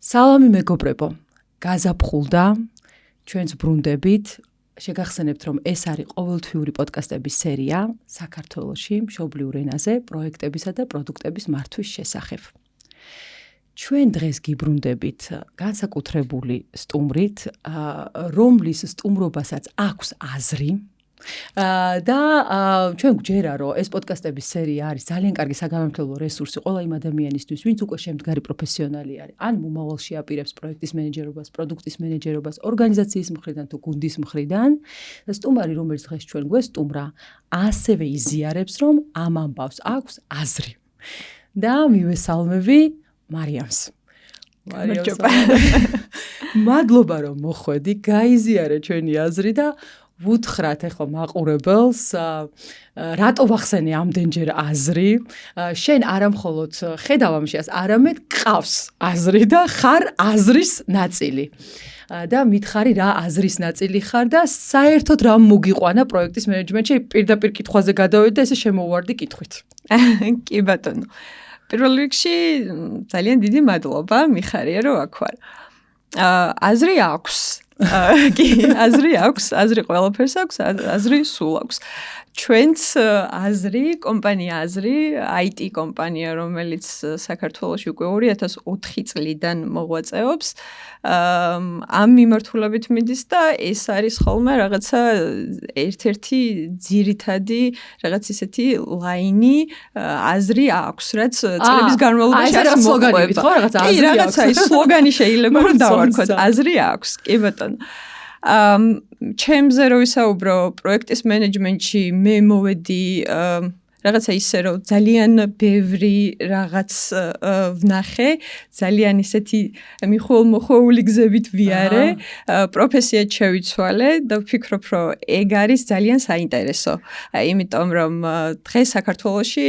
სალამი მეგობრებო, გაზაფხულდა ჩვენს ბრუნდებით, შეგახსენებთ, რომ ეს არის ყოველთვიური პოდკასტების სერია საქართველოში მშობლიურ ენაზე პროექტებისა და პროდუქტების მართვის შესახებ. ჩვენ დღეს გიბრუნდებით განსაკუთრებული სტუმრით, რომლის სტუმრობასაც აქვს აზრი და ჩვენ გვჯერა, რომ ეს პოდკასტების სერია არის ძალიან კარგი საგამომცემლო რესურსი ყველა იმ ადამიანისთვის, ვინც უკვე შემდგარი პროფესიონალი არის, ან მომავალში აპირებს პროექტის მენეჯერობას, პროდუქტის მენეჯერობას, ორგანიზაციის მხრიდან თუ გუნდის მხრიდან. და სტუმარი, რომელიც დღეს ჩვენ გვესტუმრა, ასევე იზიარებს, რომ ამ ამბავს აქვს აზრი. და მივესალმები მარიამს. მადლობა, რომ მოხვედი, გაიზიარე ჩვენი აზრი და ვუთხრათ ახლა მაყურებელს, რატო ვახსენე ამდენჯერ აზრი? შენ არა მხოლოდ ხედავ ამაშიას, არამედ ყავს აზრი და ხარ აზრის ნაწილი. და მითხარი რა აზრის ნაწილი ხარ და საერთოდ რა მოგიყვანა პროექტის მენეჯმენტში? პირდაპირ კითხვაზე გადავედი და ესე შემოვარდი კითხვით. კი ბატონო. პირველ რიგში ძალიან დიდი მადლობა, მიხარია რომ აქ ვარ. აზრი აქვს. კი, აზრი აქვს, აზრი ყველაფერს აქვს, აზრი სულ აქვს. ჩვენც აზრი, კომპანია აზრი, IT კომპანია, რომელიც საქართველოში უკვე 2004 წლიდან მოღვაწეობს, ამ მიმართულებით მიდის და ეს არის ხოლმე რაღაცა ერთ-ერთი ძირითადი რაღაც ისეთი ლაინი, აზრი აქვს, რაც წლების განმავლობაში არის მოყვება. კი, რაღაცა ის სლოგანი შეიძლება რომ დავარქვათ, აზრი აქვს. კი ბატონო. ჩემზე რო ვისაუბრო პროექტის მენეჯმენტში მე მოვედი რაღაცა ისე რომ ძალიან ბევრი რაღაც ვნახე, ძალიან ისეთი მიხუელ-მოხვეული გზებით ვიარე, პროფესიად შევიცვალე და ვფიქრობ, რომ ეგ არის ძალიან საინტერესო. იმიტომ რომ დღეს საქართველოში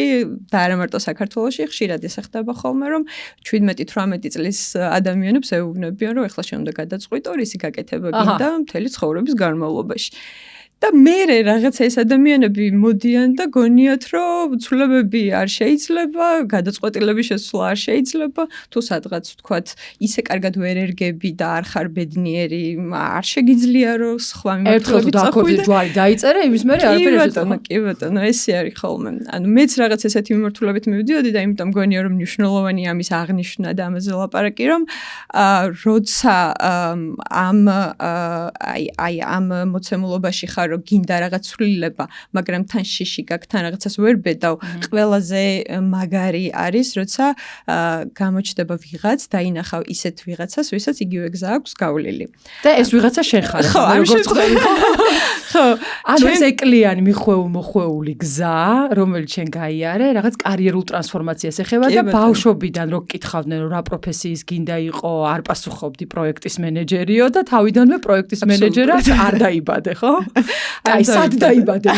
და არა მარტო საქართველოში ხშირად ესახება ხოლმე, რომ 17-18 წლის ადამიანებს ეუბნებიან, რომ ეხლა შენ უნდა გადაწყვიტო, რისი გაკეთება გინდა მთელი ცხოვრების განმავლობაში. და მე რაღაცა ეს ადამიანები მოდიან და გონიათ, რომ ცვლილებები არ შეიძლება, გადაწყვეტილების შესვლა არ შეიძლება, თუ სადღაც ვთქვათ, ისე კარგად ვერ ერგები და არ ხარ ბედნიერი, არ შეგიძლია რომ სხვა მიმართულებით წახვიდე. ჯვარი დაიწერე, იმის მერე არაფერი შეწყვეტა. კი ბატონო, ესე არის ხოლმე. ანუ მეც რაღაც ესეთი მიმართულებით მივდიოდი და იმიტომ გონია, რომ მნიშვნელოვანი ამის აღნიშვნა და ამაზე ლაპარაკი, რომ როცა ამ მოცემულობაში ხარ რომ გინდა რაღაც ცვლილება, მაგრამ თან შიში გაქვს, თან რაღაცას ვერ ბედავ, ყველაზე მაგარი არის, როცა გამოჩნდება ვიღაც, დაინახავ ისეთ ვიღაცას, ვისაც იგივე გზა აქვს გავლილი. და ეს ვიღაცა შენ ხარ. ხო, როგორც ხო, ანუ ეს ეკლიანი მიხუელ-მოხვეული გზა, რომელიც შენ გაიარე, რაღაც კარიერულ ტრანსფორმაციას ეხება და ბავშვობიდან რო გკითხავდნენ, რა პროფესიის გინდა იყო, არ პასუხობდი პროექტის მენეჯერიო და თავიდანვე პროექტის მენეჯერად არ დაიბადე, ხო? აი, სად დაიბადე?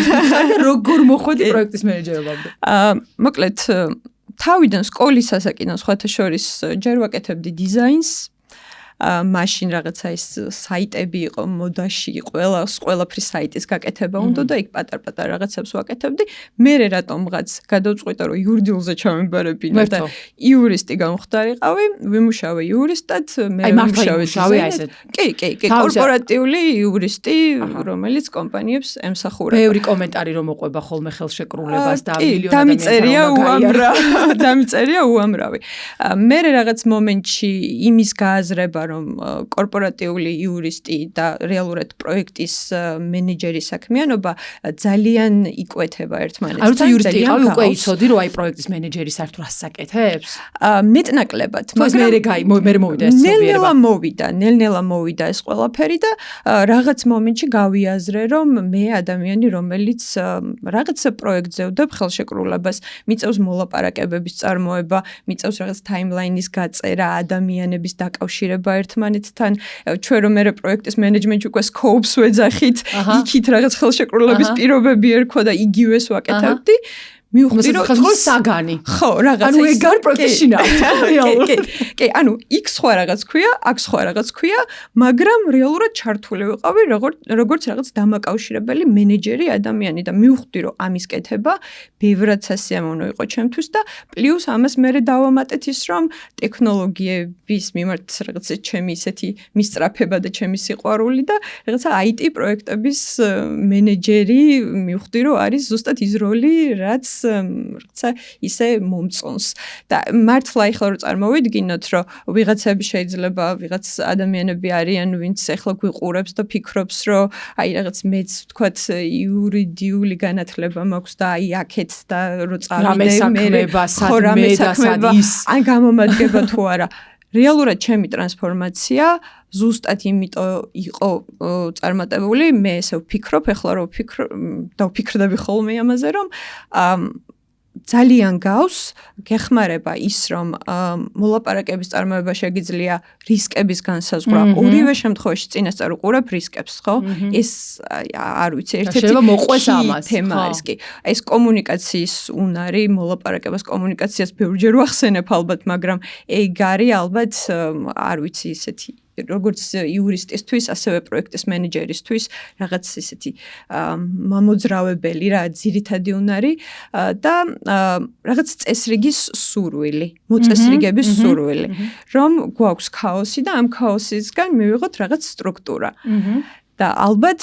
როგორ მოხვედი პროექტის მენეჯერობამდე? მოკლედ, თავიდან სკოლის ასაკიდან სხვათა შორის ჯერ ვაკეთებდი დიზაინს. მაშინ რაღაცა ის საიტები იყო მოდაში, ყველაფრის საიტის გაკეთება უნდა და იქ პატარ-პატარ რაღაცებს ვაკეთებდი. მე რატომღაც გადავწყვიტე, რომ იურიდიულზე ჩავემბარებინა და იურისტი გამხდარიყავი, ვიმუშავე იურისტად, მე ვიმუშავე ესე. კი, კორპორატიული იურისტი, რომელიც კომპანიებს ემსახურება. ბევრი კომენტარი რომ მოყვება ხოლმე ხელშეკრულებას და მილიონი დამიწერია უამრავი. მე რაღაც მომენტში იმის გააზრება რომ კორპორატიული იურისტი და რეალურად პროექტის მენეჯერის საქმიანობა ძალიან იკვეთება ერთმანეთთან. როცა იურისტი იყავი, უკვე იცოდი, რომ აი პროექტის მენეჯერი საერთოდ რას აკეთებს? მეტნაკლებად, მაგრამ მე მოვიდა ეს ცნობიერება. ნელ-ნელა მოვიდა ეს ყველაფერი და რაღაც მომენტში გავიაზრე, რომ მე ადამიანი, რომელიც რაღაც პროექტზე ვდებ ხელშეკრულებას, მიწევს მოლაპარაკებების წარმოება, მიწევს რაღაც ტაიმლაინის გაწერა, ადამიანების დაკავშირება ერთმანეთთან, ჩვენ რომ მე პროექტის მენეჯმენტში უკვე სკოუპს ვეძახით, იქით რაღაც ხელშეკრულების პირობები ერქვა და იგივეს ვაკეთებდი. მივხვდი რომ დღეს საგანი. ხო, რაღაცა. ანუ ეგ არ პროფესიონალი. კი, ანუ X სხვა რაღაც ქვია, X სხვა რაღაც ქვია, მაგრამ რეალურად ჩართული ვიყავი როგორც რაღაც დამაკავშირებელი მენეჯერი ადამიანი და მივხვდი რომ ამის კეთება ბევრად სასიამოვნო იყო ჩემთვის და პლუს ამას მე დავამატეთ ის რომ ტექნოლოგიების მიმართ რაღაცა ჩემი ისეთი მისწრაფება და ჩემი სიყვარული და რაღაცა IT პროექტების მენეჯერი მივხვდი რომ არის ზუსტად ის როლი რაც რაღაცა ისე მომწონს და მართლა ეხლა რომ წარმოვიდგინოთ რომ ვიღაცები შეიძლება ვიღაც ადამიანები არიან ვინც ეხლა გვიყურებს და ფიქრობს რომ აი რაღაც მეც ვთქვათ იურიდიული განათლება მაქვს და აი აქეთ და რო წავიდე მე სადმე და სად ის ან გამომადგება თუ არა რეალურად ჩემი ტრანსფორმაცია ზუსტად იმიტომ იყო წარმატებული მე ესე ვფიქრობ ეხლა რომ ვფიქრდები ხოლმე ამაზე რომ ძალიან გავს გეხმარება ის რომ მოლაპარაკების წარმოება შეგიძლია რისკების განსაზღვრა ორივე შემთხვევაში წინასწარ უყურებ რისკებს ხო ეს არ ვიცი ერთ-ერთი თემა არის კი ეს კომუნიკაციის უნარი მოლაპარაკებას კომუნიკაციას ბევრჯერ ვახსენებ ალბათ მაგრამ ეგ არის ალბათ არ ვიცი ისეთი როგორც იურისტისთვის, ასევე პროექტის მენეჯერისთვის რაღაც ისეთი მამოძრავებელი რა ძირითადი უნარი და რაღაც წესრიგის სურვილი, მოწესრიგების სურვილი, რომ გვაქვს ქაოსი და ამ ქაოსისგან მივიღოთ რაღაც სტრუქტურა. და ალბათ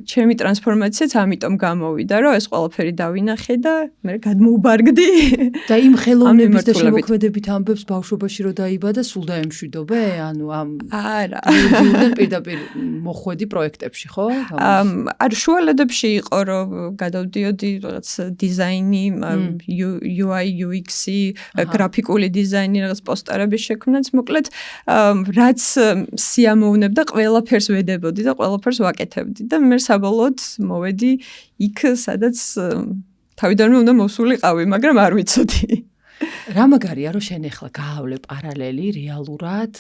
ჩემი ტრანსფორმაციაც ამიტომ გამოვიდა, რომ ეს ყველაფერი დავინახე და მე გადმოუბარგდი. და იმ ხელოვნების და შემოქმედებით ამბებს ბავშვობაში რო დაიბადა, სულ დაემშვიდობე? ანუ ამ არა. იურიდიულიდან პირდაპირ მოხვედი პროექტებში, ხო? არ შუალედებში იყო, რომ გადავდიოდი რაღაც დიზაინი, UI, UX-ი, გრაფიკული დიზაინი, რაღაც პოსტერების შექმნაც, მოკლედ, რაც სიამოვნებდა, ყველაფერს ვედებოდი და ყველაფერს ვაკეთებდი და მე საბოლოოდ მოვედი იქ, სადაც თავიდანვე უნდა მოსულიყავი, მაგრამ არ ვიცოდი. რა მაგარია, რომ შენ ახლა გაავლე პარალელი რეალურად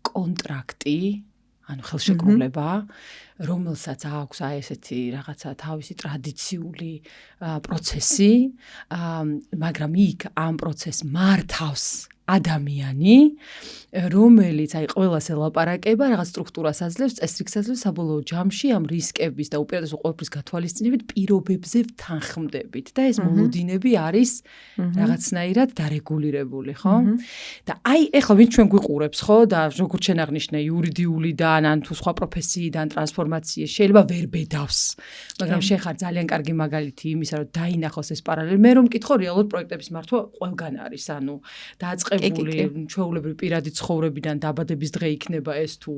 კონტრაქტი, ანუ ხელშეკრულება, რომელსაც აქვს აი ესეთი რაღაცა თავისი ტრადიციული პროცესი, მაგრამ იქ ამ პროცესს მართავს ადამიანი, რომელიც აი ყველას ელაპარაკება, რაღაც სტრუქტურას აძლევს, წესრიგს აძლევს, საბოლოო ჯამში ამ რისკების და უპირატესად ყოველთვის გათვალისწინებით პირობებზე ვთანხმდებით და ეს მოლოდინები არის რაღაცნაირად დარეგულირებული, ხო? და აი ეხლა ვინც ჩვენ გვიყურებს, ხო? და როგორც შენ აღნიშნე, იურიდიულიდან ან თუ სხვა პროფესიიდან ტრანსფორმაციის შეიძლება ვერ ბედავს, მაგრამ შენ ხარ ძალიან კარგი მაგალითი იმისა, რომ დაინახოს ეს პარალელი. მე რომ მკითხო რეალურად პროექტების მართვა ყველგან არის, ანუ დაწყებული ჩვეულებრივი პირადი ცხოვრებიდან დაბადების დღე იქნება ეს თუ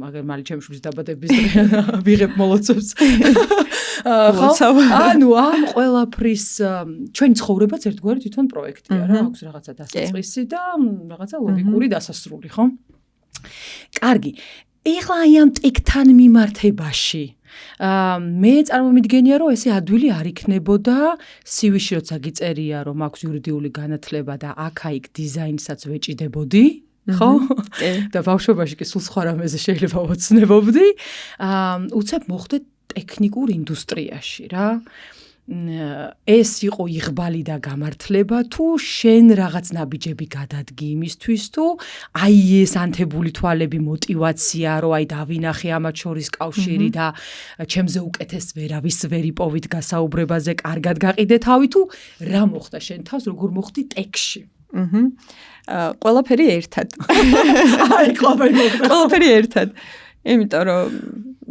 მაგერ მალი ჩემი შვილის დაბადების დღე ვიღებ მოლოცებს. ანუ ამ ყველაფრის ჩვენი ცხოვრებაც ერთგვარი თვითონ პროექტია რა, აქვს რაღაცა დასაწყისი და რაღაცა ლოგიკური დასასრული, ხო? კარგი. ეხლა აი ამ ტექთან მიმართებაში მე წარმომიდგენია, რომ ესე ადვილი არ იქნებოდა CV-ში როცა გიწერია, რომ აქვს იურიდიული განათლება და აქა-იქ დიზაინსაც ვეჭიდებოდი, ხო? და ბავშვობაში კი სულ სხვა რამეზე შეიძლება ვოცნებობდი. უცებ მოხდე ტექნიკურ ინდუსტრიაში რა. ეს იყო იღბალი და გამართლება თუ შენ რაღაც ნაბიჯები გადადგი იმისთვის თუ აი ეს ანთებული თვალები მოტივაცია რომ აი დავინახე ამათ შორის კავშირი და ჩემზე უკეთეს ვერავის ვერ იპოვით გასაუბრებაზე კარგად გაყიდე თავი თუ რა მოხდა შენ თავს როგორ მოხდი ტექში ყველაფერი ერთად აი ყველაფერი ერთად იმიტომ რომ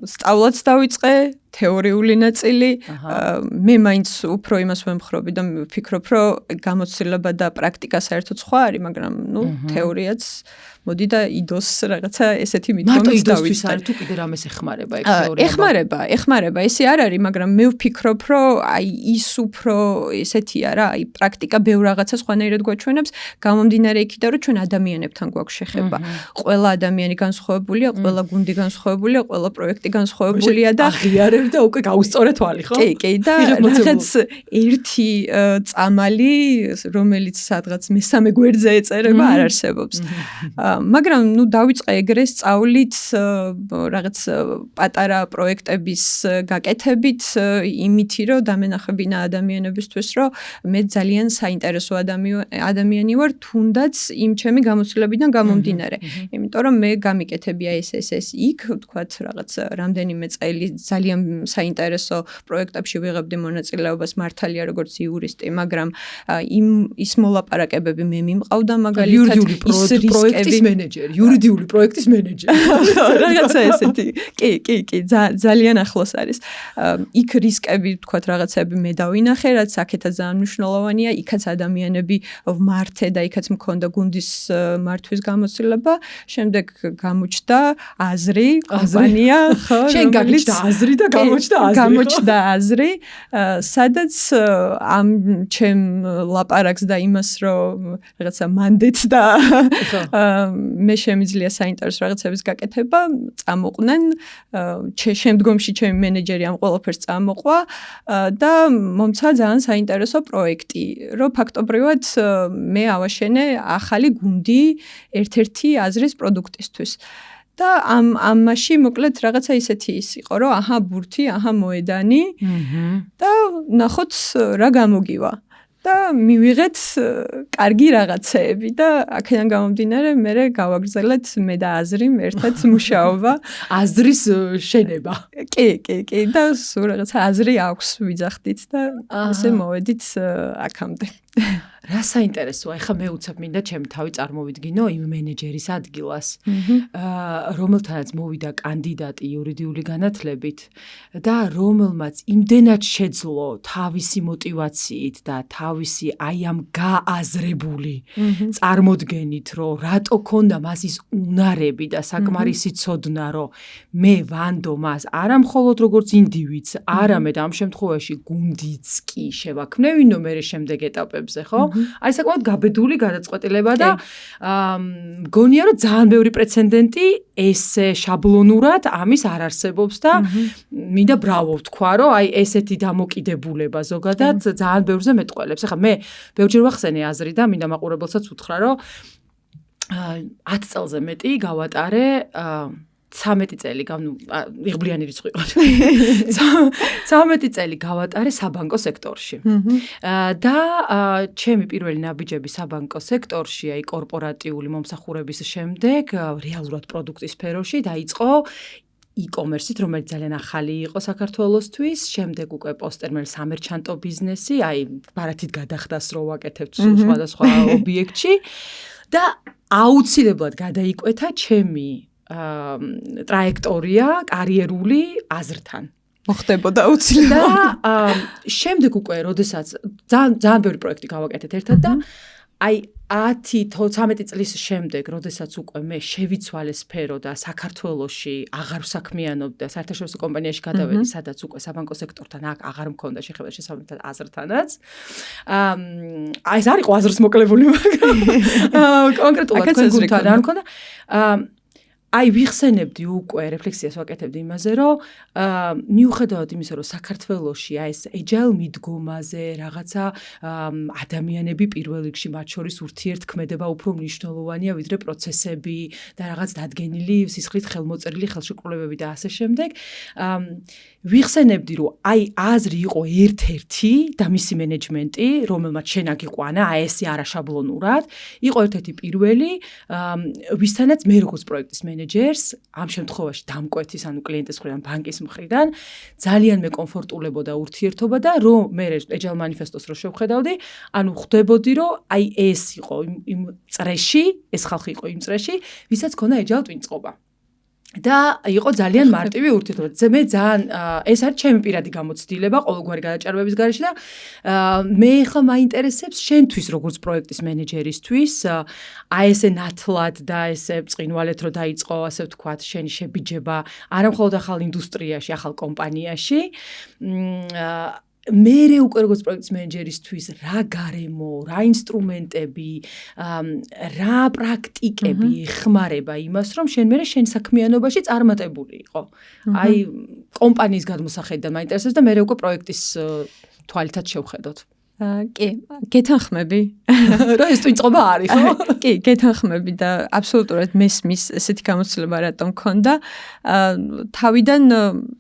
სწავლაც დავიწყე თეორიული ნაწილი მე მაინც უფრო იმას ვემხრობი და ვფიქრობ რომ გამოცდილება და პრაქტიკა საერთოდ სხვა არის მაგრამ ნუ თეორიაც მოდი და იდოს რაღაცა ესეთი მიდგომით დავიწყე არ თუ კიდე რამეს ეხმარება ეგ თეორია ეხმარება ესე არ არის მაგრამ მე ვფიქრობ რომ აი ის უფრო ესეთია რა აი პრაქტიკა ბევრ რაღაცა სხვანაირად გვაჩვენებს გამომდინარე იქიდან რომ ჩვენ ადამიანებთან გვაქვს შეხება ყველა ადამიანი განსხვავებულია ყველა გუნდი განსხვავებულია ყველა პროექტი განსხვავებულია და მოგიერთები და უკვე გაუსწორე თვალი, ხო? კი, და რაღაც ერთი წამალი, რომელიც სადღაც მესამე გვერდზე ეწერება, არ არსებობს. მაგრამ ნუ დავიწყე ეგრე სწავლით რაღაც პატარა პროექტების გაკეთებით, იმითი რომ დამენახებინა ადამიანებისთვის, რომ მე ძალიან საინტერესო ადამიანი ვარ, თუნდაც იმ ჩემი გამოცდილებიდან გამომდინარე. იმიტომ რომ მე გამიკეთებია ეს იქ, ვთქვათ, რაღაც რამდენიმე წელი ძალიან საინტერესო პროექტებში ვიღებდი მონაწილეობას, მართალია როგორც იურისტი, მაგრამ ის მოლაპარაკებები მე მიმყავდა მაგალითად პროექტის მენეჯერი, იურიდიული პროექტის მენეჯერი. რაღაცა ესეთი. კი, ძალიან ახლოს არის. იქ რისკები, ვთქვათ, რაღაცები მე დავინახე, რაც აქეთაც ძალიან მნიშვნელოვანია, იქაც ადამიანები ვმართე და იქაც მქონდა გუნდის მართვის გამოცდილება, შემდეგ გამოჩნდა აზრი, კომპანია, ხო? შენ გაჩნდა აზრი და გამოჩნდა აზრი, სადაც ამ ჩემ ლაპარაკს და იმას, რომ რაღაცა მანდეთს და მე შემიძლია საინტერესო რაღაცების გაკეთება, წამოყვნენ, შემდგომში ჩემი მენეჯერი ამ ყველაფერს წამოყვა და მომცა ძალიან საინტერესო პროექტი, რომ ფაქტობრივად მე ავაშენე ახალი გუნდი ერთ-ერთი აზრის პროდუქტისთვის. და ამაში მოკლედ რაღაცა ისეთი იყო, რომ აჰა ბურთი, აჰა მოედანი და ნახოთ რა გამოგივა. და მივიღეთ კარგი რაღაცეები და აქედან გამომდინარე მე გავაგრძელეთ მე და აზრიმ ერთად მუშაობა. აზრის შენება. კი და სულ რაღაცა აზრი აქვს ვიძახდით და ესე მოვედით აქამდე. რა საინტერესოა, ეხლა მე უცებ მინდა ჩემი თავი წარმოვიდგინო იმ მენეჯერის ადგილას, რომელთანაც მოვიდა კანდიდატი იურიდიული განათლებით და რომელმაც იმდენად შეძლო თავისი მოტივაციით და თავისი აი ამ გააზრებული წარმოდგენით, რომ რატო ქონდა მას ის უნარები და საკმარისი ცოდნა, რომ მე ვანდო მას არა მხოლოდ როგორც ინდივიდს, არამედ ამ შემთხვევაში გუნდიც კი შევაქმნევინო მე შემდეგ ეტაპებზე, ხო? აი საკმაოდ გაბედული გადაწყვეტილება და მგონია რომ ძალიან ბევრი პრეცედენტი ესე შაბლონურად ამის არ არსებობს და მინდა ბრავო ვთქვა რომ აი ესეთი დამოკიდებულება ზოგადად ძალიან ბევრზე მეტყველებს. ახლა მე ბევრჯერ ვახსენე აზრი და მინდა მაყურებელსაც უთხრა რომ 10 წელზე მეტი გავატარე 13 წელი იღბლიანი რიცხვი იყო. 13 წელი გავატარე საბანკო სექტორში. და ჩემი პირველი ნაბიჯები საბანკო სექტორში, აი კორპორატიული მომსახურების შემდეგ, რეალურად პროდუქტის სფეროში დაიწყო e-commerce-ით, რომელიც ძალიან ახალი იყო საქართველოსთვის, შემდეგ უკვე პოსტერმელ სამერჩანტო ბიზნესი, აი ბარათით გადახდას რო ვაკეთებთ სხვადასხვა ობიექტში და აუცილებლად გადაიკვეთა ჩემი ტრაექტორია კარიერული აზრთან. მოხდებოდა აუცილებლად. და შემდეგ უკვე, როდესაც ძალიან ბევრი პროექტი გავაკეთეთ ერთად და აი 10-13 წლის შემდეგ, როდესაც უკვე მე შევიცვალე სფერო და საქართველოში აღარ ვსაქმიანობდა, საერთაშორისო კომპანიაში გადავედი, სადაც უკვე საბანკო სექტორთან აღარ მქონდა შეხება შესაბამისად აზრთანაც. აი ეს არ იყო აზრის მოკლებული, მაგრამ კონკრეტულად თქვენ გუნდთან რა მქონდა. აი ვიხსენებდი უკვე რეფლექსიას ვაკეთებდი იმაზე, რომ მიუხედავად იმისა, რომ საქართველოში აი ეს agile მიდგომაზე რაღაცა ადამიანები პირველ რიგში მათ შორის ურთიერთქმედება უფრო მნიშვნელოვანია ვიდრე პროცესები და რაღაც დადგენილი სისხლით ხელმოწერილი ხელშეკრულებები და ასე შემდეგ. ვიხსენებდი, რომ აი აზრი იყო ერთ-ერთი და მისი მენეჯმენტი, რომელმაც შენ აგიყვანა, აი ესე არაშაბლონურად, იყო ერთ-ერთი პირველი, ვისთანაც მე როგორც პროექტის მენეჯერს ამ შემთხვევაში დამკვეთის, ანუ კლიენტის მხრიდან, ბანკის მხრიდან ძალიან მე კომფორტულებოდა ურთიერთობა და რომ მე agile manifestos რო შევხედავდი, ანუ ხვდებოდი, რომ აი ეს იყო იმ წრეში, ეს ხალხი იყო იმ წრეში, ვისაც ქონდა agile twin-წყობა. და იყო ძალიან მარტივი ურთიერთობა. მე ძალიან ეს არის ჩემი პირადი გამოცდილება ყოველგვარი გადაჭარბების გარეშე და მე ხა მაინტერესებს შენთვის როგორც პროექტის მენეჯერისთვის აი ესე ნათლად და ესე წინვალეთ რო დაიწყო ასე ვთქვათ შენი შებიჯება არა მხოლოდ ახალ ინდუსტრიაში, ახალ კომპანიაში მე უკვე როგორც პროექტის მენეჯერისთვის რა გარემო, რა ინსტრუმენტები, რა პრაქტიკები ეხმარება იმას, რომ შენ მერე შენ საქმიანობაში წარმატებული იყო. აი კომპანიის გადმოსახედიდან მაინტერესებს და მე უკვე პროექტის თვალითაც შევხედოთ. კი, გეთანხმები. რა ეს თვითწყობა არის, ხო? კი, გეთანხმები და აბსოლუტურად მესმის ესეთი გამოცდილება რატომ მქონდა. თავიდან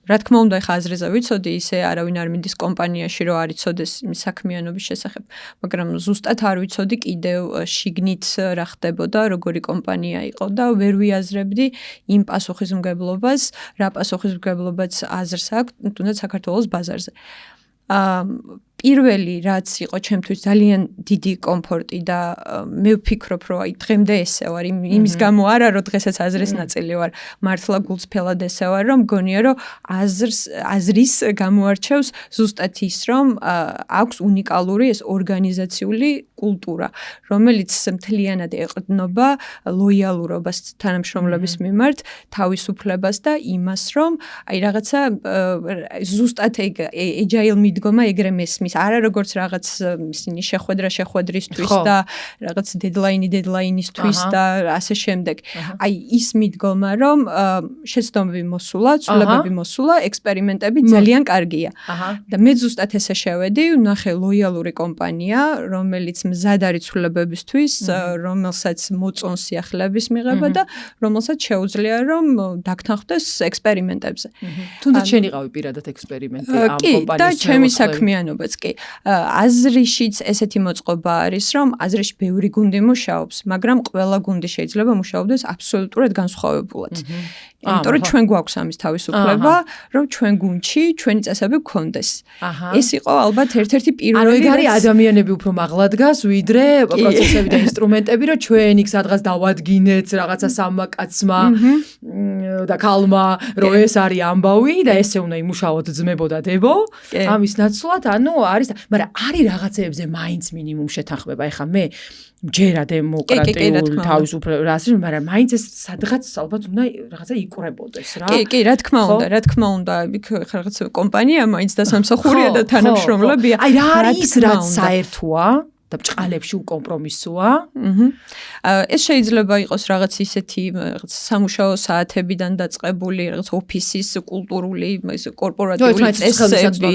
რა თქმა უნდა, ხა აზრზე ვიცოდი, ისე არავინ არ მიდის კომპანიაში, რომ არ იცოდეს საქმიანობის შესახებ, მაგრამ ზუსტად არ ვიცოდი კიდევ შიგნით რა ხდებოდა, როგორი კომპანია იყო და ვერ ვიაზრებდი იმ პასუხისმგებლობას, რა პასუხისმგებლობაც აზრს აქვს, თუნდაც საქართველოს ბაზარზე. პირველი რაც იყო ჩემთვის ძალიან დიდი კომფორტი და მე ვფიქრობ რომ აი დღემდე ესე ვარ იმის გამო არა რომ დღესაც აზრის ნაწილი ვარ მართლა გულწრფელად ესე ვარ რომ მგონია რომ აზრის გამოარჩევს ზუსტად ის რომ აქვს უნიკალური ეს ორგანიზაციული კულტურა რომელიც მთლიანად ეყრდნობა ლოიალურობას თანამშრომლების მიმართ თავისუფლებას და იმას რომ აი რაღაცა ზუსტად agile მიდგომა ეგრე მესმის არა როგორც რაღაც ისინი შეხვედრისთვის და რაღაც დედლაინისთვის და ასე შემდეგ. აი ის მიდგომა რომ შეცდომები მოსულა, ცვლილებები მოსულა, ექსპერიმენტები ძალიან კარგია. და მე ზუსტად ესე შევედი, ვნახე ლოიალური კომპანია, რომელიც მზად არის ცვლილებებისთვის, რომელსაც მოწონს სიახლეების მიღება და რომელსაც შეუძლია რომ დაგთანხმდეს ექსპერიმენტებზე. თუნდაც შენ იყავი პირადად ექსპერიმენტი ამ კომპანიის და ჩემი საქმიანობაც კი აზრიშიც ესეთი მოწყობა არის რომ აზრიში ბევრი გუნდი მუშაობს მაგრამ ყველა გუნდი შეიძლება მუშაობდეს აბსოლუტურად განსხვავებულად იმიტომ რომ ჩვენ გვაქვს ამის თავისუფლება რომ ჩვენ გუნდში ჩვენი წესები გქონდეს ეს იყო ალბათ ერთ-ერთი პირველი ანუ ეგ არის ადამიანები უფრო მაღლა დგას ვიდრე პროცესები და ინსტრუმენტები რომ ჩვენ იქ სადღაც დავადგინეთ რაღაცა სამაკაცმა და ქალმა რომ ეს არის ამბავი და ესე უნდა იმუშაოთ ძმებო და დებო ამის ნაცვლად ანუ არის მაგრამ არის რაღაცეებზე მაინც მინიმუმ შეთანხმება ეხლა მე ჯერა დემოკრატიულ თავისუფლებას მაგრამ მაინც ეს სადღაც ალბათ უნდა რაღაცა იყურებოდეს რა კი რა თქმა უნდა იქ რაღაც კომპანია მაინც დასამსახურია და თანამშრომლებია აი რა არის რაც საერთოა და ბჭყალებში უკომპრომისოა ეს შეიძლება იყოს რაღაც ისეთი რაღაც სამუშაო საათებიდან დაწყებული რაღაც ოფისის კულტურული კორპორატიული წესები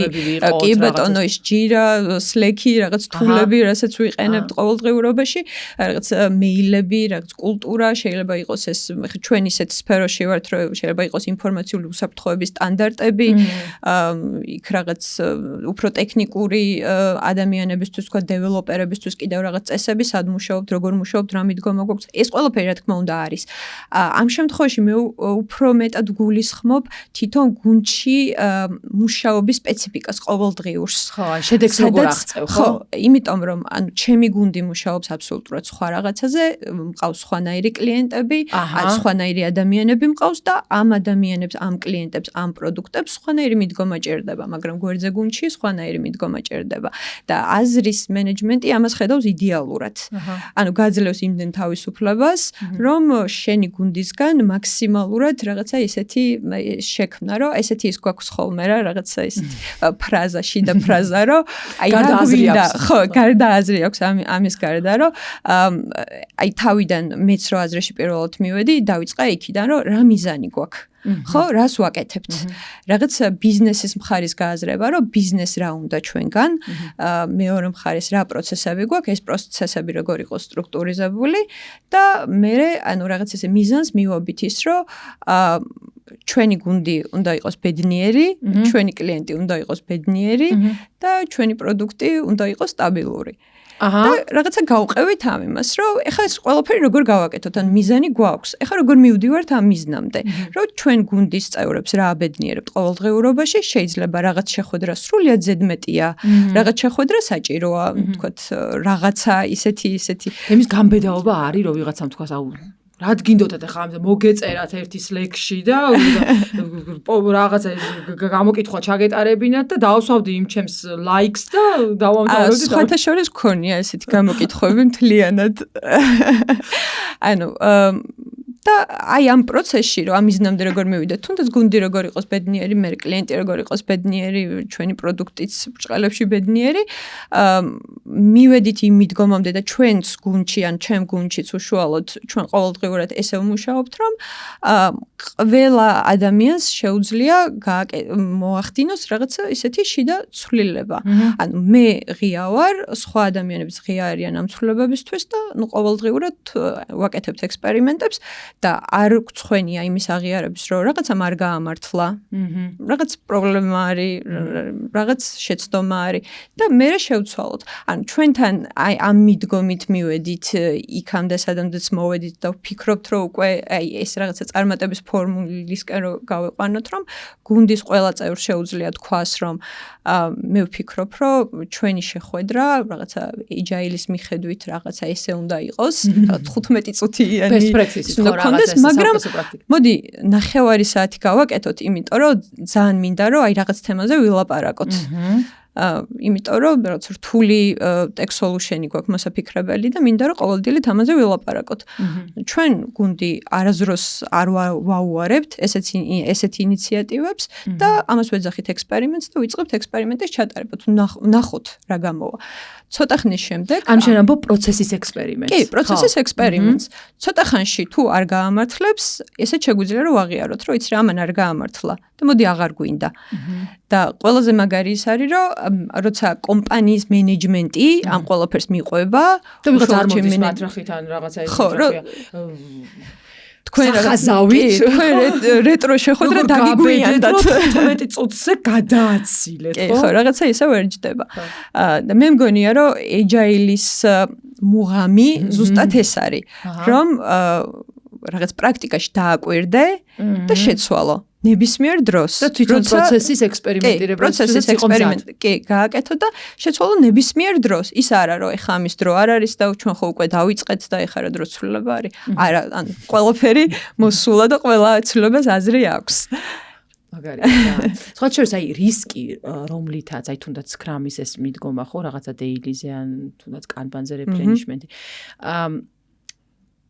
კი ბატონო ის ჯირა სლექი რაღაც თულები რასაც ვიყენებთ ყოველდღიურობაში რაღაც მეილები რაღაც კულტურა შეიძლება იყოს ეს ჩვენ ისეთ სფეროში ვართ რომ შეიძლება იყოს ინფორმაციული უსაფრთხოების სტანდარტები იქ რაღაც უფრო ტექნიკური ადამიანებისთვის თქვა დეველოპერებისთვის კიდევ რაღაც წესები სად მუშაობთ როგორ მუშაობთ რა მიდგომა გვაქვს ეს ყველაფერი რა თქმა უნდა არის ამ შემთხვევაში მე უფრო მეტად გულისხმობ თვითონ გუნდში მუშაობის სპეციფიკას ყოველდღიურს ხო შედეგს როგორ აღწევ ხო იმიტომ რომ ანუ ჩემი გუნდი მუშაობს აბსოლუტურად სხვა რაღაცაზე მყავს სხვანაირი კლიენტები სხვანაირი ადამიანები მყავს და ამ ადამიანებს ამ კლიენტებს ამ პროდუქტებს სხვანაირი მიდგომა ჭირდება მაგრამ გვერდზე გუნდში სხვანაირი მიდგომა ჭირდება და აზრის მენეჯმენტი ამას ხედავს იდეალურად ანუ გაძლევს იმდენ თავისუფლებას რომ შენი გუნდისგან მაქსიმალურად რაღაცა ისეთი შექმნა რომ ესეთი ის გვაქვს ხოლმე რა რაღაცა ისეთი ფრაზა შიდა ფრაზა რომ აი რა გვინდა ხო გარდა აზრი აქვს ამის გარდა რომ აი თავიდან მეც რო აზრში პირველად მივედი დავიწყე იქიდან რომ რა მიზანი გვაქვს ხო რას ვაკეთებთ რაღაც ბიზნესის მხარის გააზრება რომ ბიზნეს რა უნდა ჩვენგან მეორე მხარეს რა პროცესები გვაქვს ეს პროცესები როგორ იყოს სტრუქტურიზებული და მე ანუ რაღაც ესე მიზანს მივაბით ის რომ ჩვენი გუნდი უნდა იყოს ბედნიერი ჩვენი კლიენტი უნდა იყოს ბედნიერი და ჩვენი პროდუქტი უნდა იყოს სტაბილური და რაღაცა გავყევით ამ იმას, რომ ეხლა ეს ყველაფერი როგორ გავაკეთოთ, ან მიზანი გვაქვს. ეხლა როგორ მივდივართ ამ მიზნამდე, რომ ჩვენ გუნდის წევრებს რა აბედნიერებთ ყოველდღიურობაში, შეიძლება რაღაც შეხვედრა სრულიად ზედმეტია, რაღაც შეხვედრა საჭიროა, თქვათ, რაღაცა ისეთი იმის გამბედაობა არის, რომ ვიღაცამ თქვას, აუ რად გინდოდათ ახლა ამზე მოგეწერათ ერთი სლექში და რაღაცა გამოკითხვა ჩაგეტარებინათ და დავსვავდი იმ ჩემს ლაიქს და დავამთავრებდი სხვათა შორის გქონია ესეთი გამოკითხვები მთლიანად ანუ და აი ამ პროცესში რომ ამ მიზნამდე როგორ მივიდეთ, თუნდაც გუნდი როგორ იყოს ბედნიერი, მე კლიენტი როგორ იყოს ბედნიერი, ჩვენი პროდუქტიც ბრჭყალებში ბედნიერი, მივედით იმ მიდგომამდე და ჩვენს გუნდში ან ჩემ გუნდშიც უშუალოდ ჩვენ ყოველდღიურად ესე ვმუშაობთ, რომ ყველა ადამიანს შეუძლია მოახდინოს რაღაცა ისეთი შიდა ცვლილება. ანუ მე ღია ვარ, სხვა ადამიანებიც ღია არიან ამ ცვლილებებისთვის და ნუ ყოველდღიურად ვაკეთებთ ექსპერიმენტებს და არ გწხვენია იმის აღიარების, რომ რაღაცამ არ გაამართლა, რაღაც პრობლემა არის, რაღაც შეცდომა არის და მე შევცვალოთ. ანუ ჩვენთან აი ამ მიდგომით მივედით იქამდე სადამდეც მოვედით და ვფიქრობთ, რომ უკვე აი ეს რაღაცა წარმატების ფორმულისკენ რომ გავიყვანოთ, რომ გუნდის ყველა წევრს შეუძლია თქვას, რომ მე ვფიქრობ, რომ ჩვენი შეხვედრა რაღაცა agile-ის მიხედვით რაღაცა ესე უნდა იყოს, 15 წუთიანი best practice-ის ხო რაღაცა, მაგრამ მოდი ნახევარი საათი გავაკეთოთ, იმიტომ რომ ძალიან მინდა რომ აი რაღაც თემაზე ვილაპარაკოთ. იმიტომ რომ რაღაც რთული tech solution-ი გვაქვს მოსაფიქრებელი და მინდა რომ ყოველდღიურად ამაზე ვილაპარაკოთ. ჩვენ გუნდი არასდროს არ ვაუარებთ ესეთ ინიციატივებს და ამას ვეძახით ექსპერიმენტს და ვიწყებთ ექსპერიმენტის ჩატარება. ნახოთ რა გამოვა. ცოტა ხნის შემდეგ ამ შენ ამბობ პროცესის ექსპერიმენტს. კი, პროცესის ექსპერიმენტს. ცოტა ხანში თუ არ გაამართლებს, ესე შეგვიძლია რომ ვაღიაროთ, რომ იცი რა ამან არ გაამართლა და მოდი აღარ გვინდა. და ყველაზე მაგარი ის არის, რომ როცა კომპანიის მენეჯმენტი ამ ყველაფერს მიყვება, და ვიღაც არ მოდის მატრახით ან რაღაცა ისეთი თქვენ ხაზავით თქვენ რეტრო შეხვედრა დაგიგვიანდათ 15 წუთზე გადააცილეთ ხო? ხო, რაღაცა ისე ვერ ჯდება. და მე მგონია, რომ agile-ის მუღამი ზუსტად ეს არის, რომ რაღაც პრაქტიკაში დააკვირდე და შეცვალო. ნებისმიერ დროს და თვითონ პროცესის ექსპერიმენტირებას კი გააკეთო და შეცვალო ნებისმიერ დროს. ის არა რომ ეხა ამის დრო არ არის და ჩვენ ხო უკვე დავიწყეთ და ეხა რა დრო ცვლილება არის. არა, ანუ ყველაფერი მოსულა და ყველა ცვლილებას აზრი აქვს. მაგარია. სხვა შორის აი რისკი რომლითაც აი თუნდაც სკრამის ეს მიდგომა ხო რაღაცა დეილიზე ან თუნდაც კანბანზე რეპლენიშმენტი.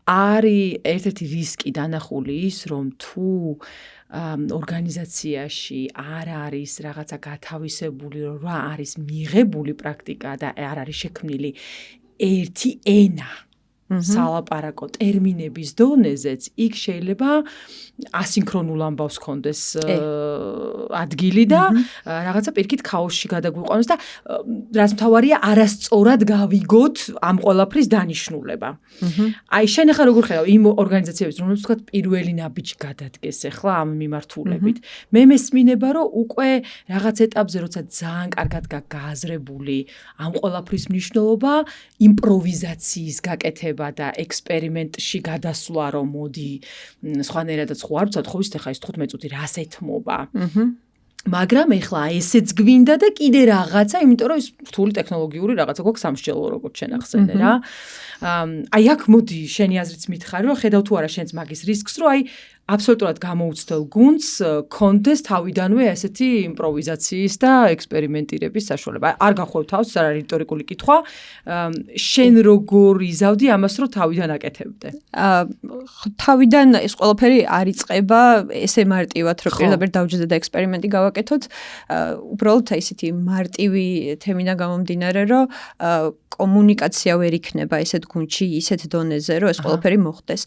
არის ერთ-ერთი რისკი დანახული ის რომ თუ ორგანიზაციაში არ არის რაღაცა გათავისებული, რომ რა არის მიღებული პრაქტიკა და არ არის შექმნილი ერთი ენა სალაპარაკო ტერმინების დონეზეც, იქ შეიძლება ასინქრონულ ამბავს კონდეს ადგილი და რაღაცა პირიქით ქაოსში გადაგვიყვანოს და რაც მთავარია არასწორად გავიგოთ ამ ყველაფრის დანიშნულება. აი შენ ახლა როგორ ხედავ იმ ორგანიზაციებს, რომლებიც თქვა პირველი ნაბიჯი გადადგეს ახლა ამ მიმართულებით. მე მესმინება, რომ უკვე რაღაც ეტაპზე, როცა ძალიან კარგად გააზრებული ამ ყველაფრის მნიშვნელობა, იმპროვიზაციის გაკეთება და ექსპერიმენტში გადასვლა, რომ მოდი სხვანაირადაც ხო არ ვცად, ხო ვიცით ახლა ეს 15 წუთი რას ეთმობა. მაგრამ ეხლა ესეც გვინდა და კიდე რაღაცა, იმიტომ რომ ეს რთული ტექნოლოგიური რაღაცა გვაქვს სამსჯელო, როგორც შენ ახსენე რა. აი აქ მოდი შენი აზრიც მითხარი, რომ ხედავ თუ არა შენც მაგის რისკს, რომ აი აბსოლუტურად გამოუცდელ გუნდს კონდეს თავიდანვე ესეთი იმპროვიზაციის და ექსპერიმენტირების საშუალება. არ გახვევ თავს, ეს არის რიტორიკული კითხვა. შენ როგორ იზავდი ამას, რომ თავიდან აკეთებდე? თავიდან ეს ყველაფერი არ იწყება ესე მარტივად, რომ პირდაპირ დავჯდე და ექსპერიმენტი გავაკეთოთ. უბრალოდ ესეთი მარტივი თემიდან გამომდინარე, რომ კომუნიკაცია ვერ იქნება ესეთ გუნდში, ისეთ დონეზე, რომ ეს ყველაფერი მოხდეს.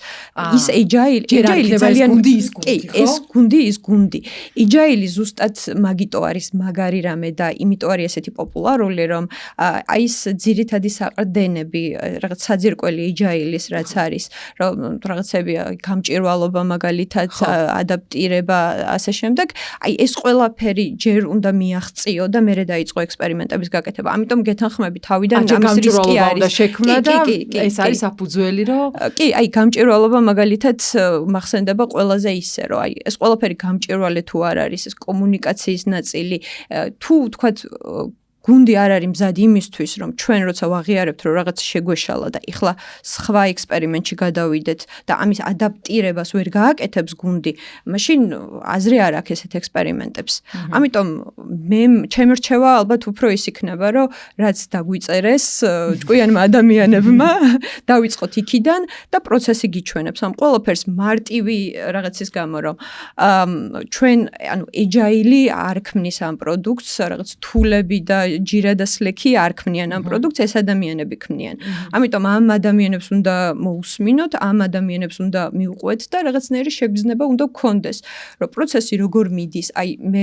ის agile ძალიან გუნდი ის გუნდი, ხო? ეს გუნდი ის გუნდი. agile ზუსტად მაგიტო არის მაგარი რამე და იმიტომ არის ესეთი პოპულარული, რომ აი ეს ძირითადი საყრდენები, რაღაც საძირკველი agile-ის რაც არის, რომ რაღაცები გამჭირვალობა მაგალითად, ადაპტირება, ასე შემდეგ, აი ეს ყველაფერი ჯერ უნდა მიაღწიო და მერე დაიწყო ექსპერიმენტების გაკეთება. ამიტომ გეთანხმები თავიდან ამის რისკი არის და შექმნა და ეს არის საფუძველი, რომ კი, აი გამჭირვალობა მაგალითად მახსენდება ყველაზე ისე, რომ აი ეს ყველაფერი გამჭირვალე თუ არ არის, ეს კომუნიკაციის ნაწილი, თუ თქვათ გუნდი არ არის მზად იმისთვის, რომ ჩვენ როცა ვაღიარებთ, რომ რაღაც შეგვეშალა და ეხლა სხვა ექსპერიმენტში გადავიდეთ და ამის ადაპტირებას ვერ გააკეთებს გუნდი, მაშინ აზრი არ აქვს ესეთ ექსპერიმენტებს. ამიტომ ჩემი რჩევა ალბათ უფრო ის იქნება, რომ რაც დაგვიწერეს ჭკვიანმა ადამიანებმა, დავიწყოთ იქიდან და პროცესი გიჩვენებს. ამ ყველაფერს მარტივი რაღაცის გამო, რომ ჩვენ ანუ agile არ ქმნის ამ პროდუქტს, რაღაც თულები და ჯირა და სლექი არ ქმნიან ამ პროდუქტს, ეს ადამიანები ქმნიან. ამიტომ ამ ადამიანებს უნდა მოусმინოთ, ამ ადამიანებს უნდა მიუყვეთ და რაღაცნაირი შეგრძნება უნდა გქონდეს, რომ პროცესი როგორ მიდის, აი მე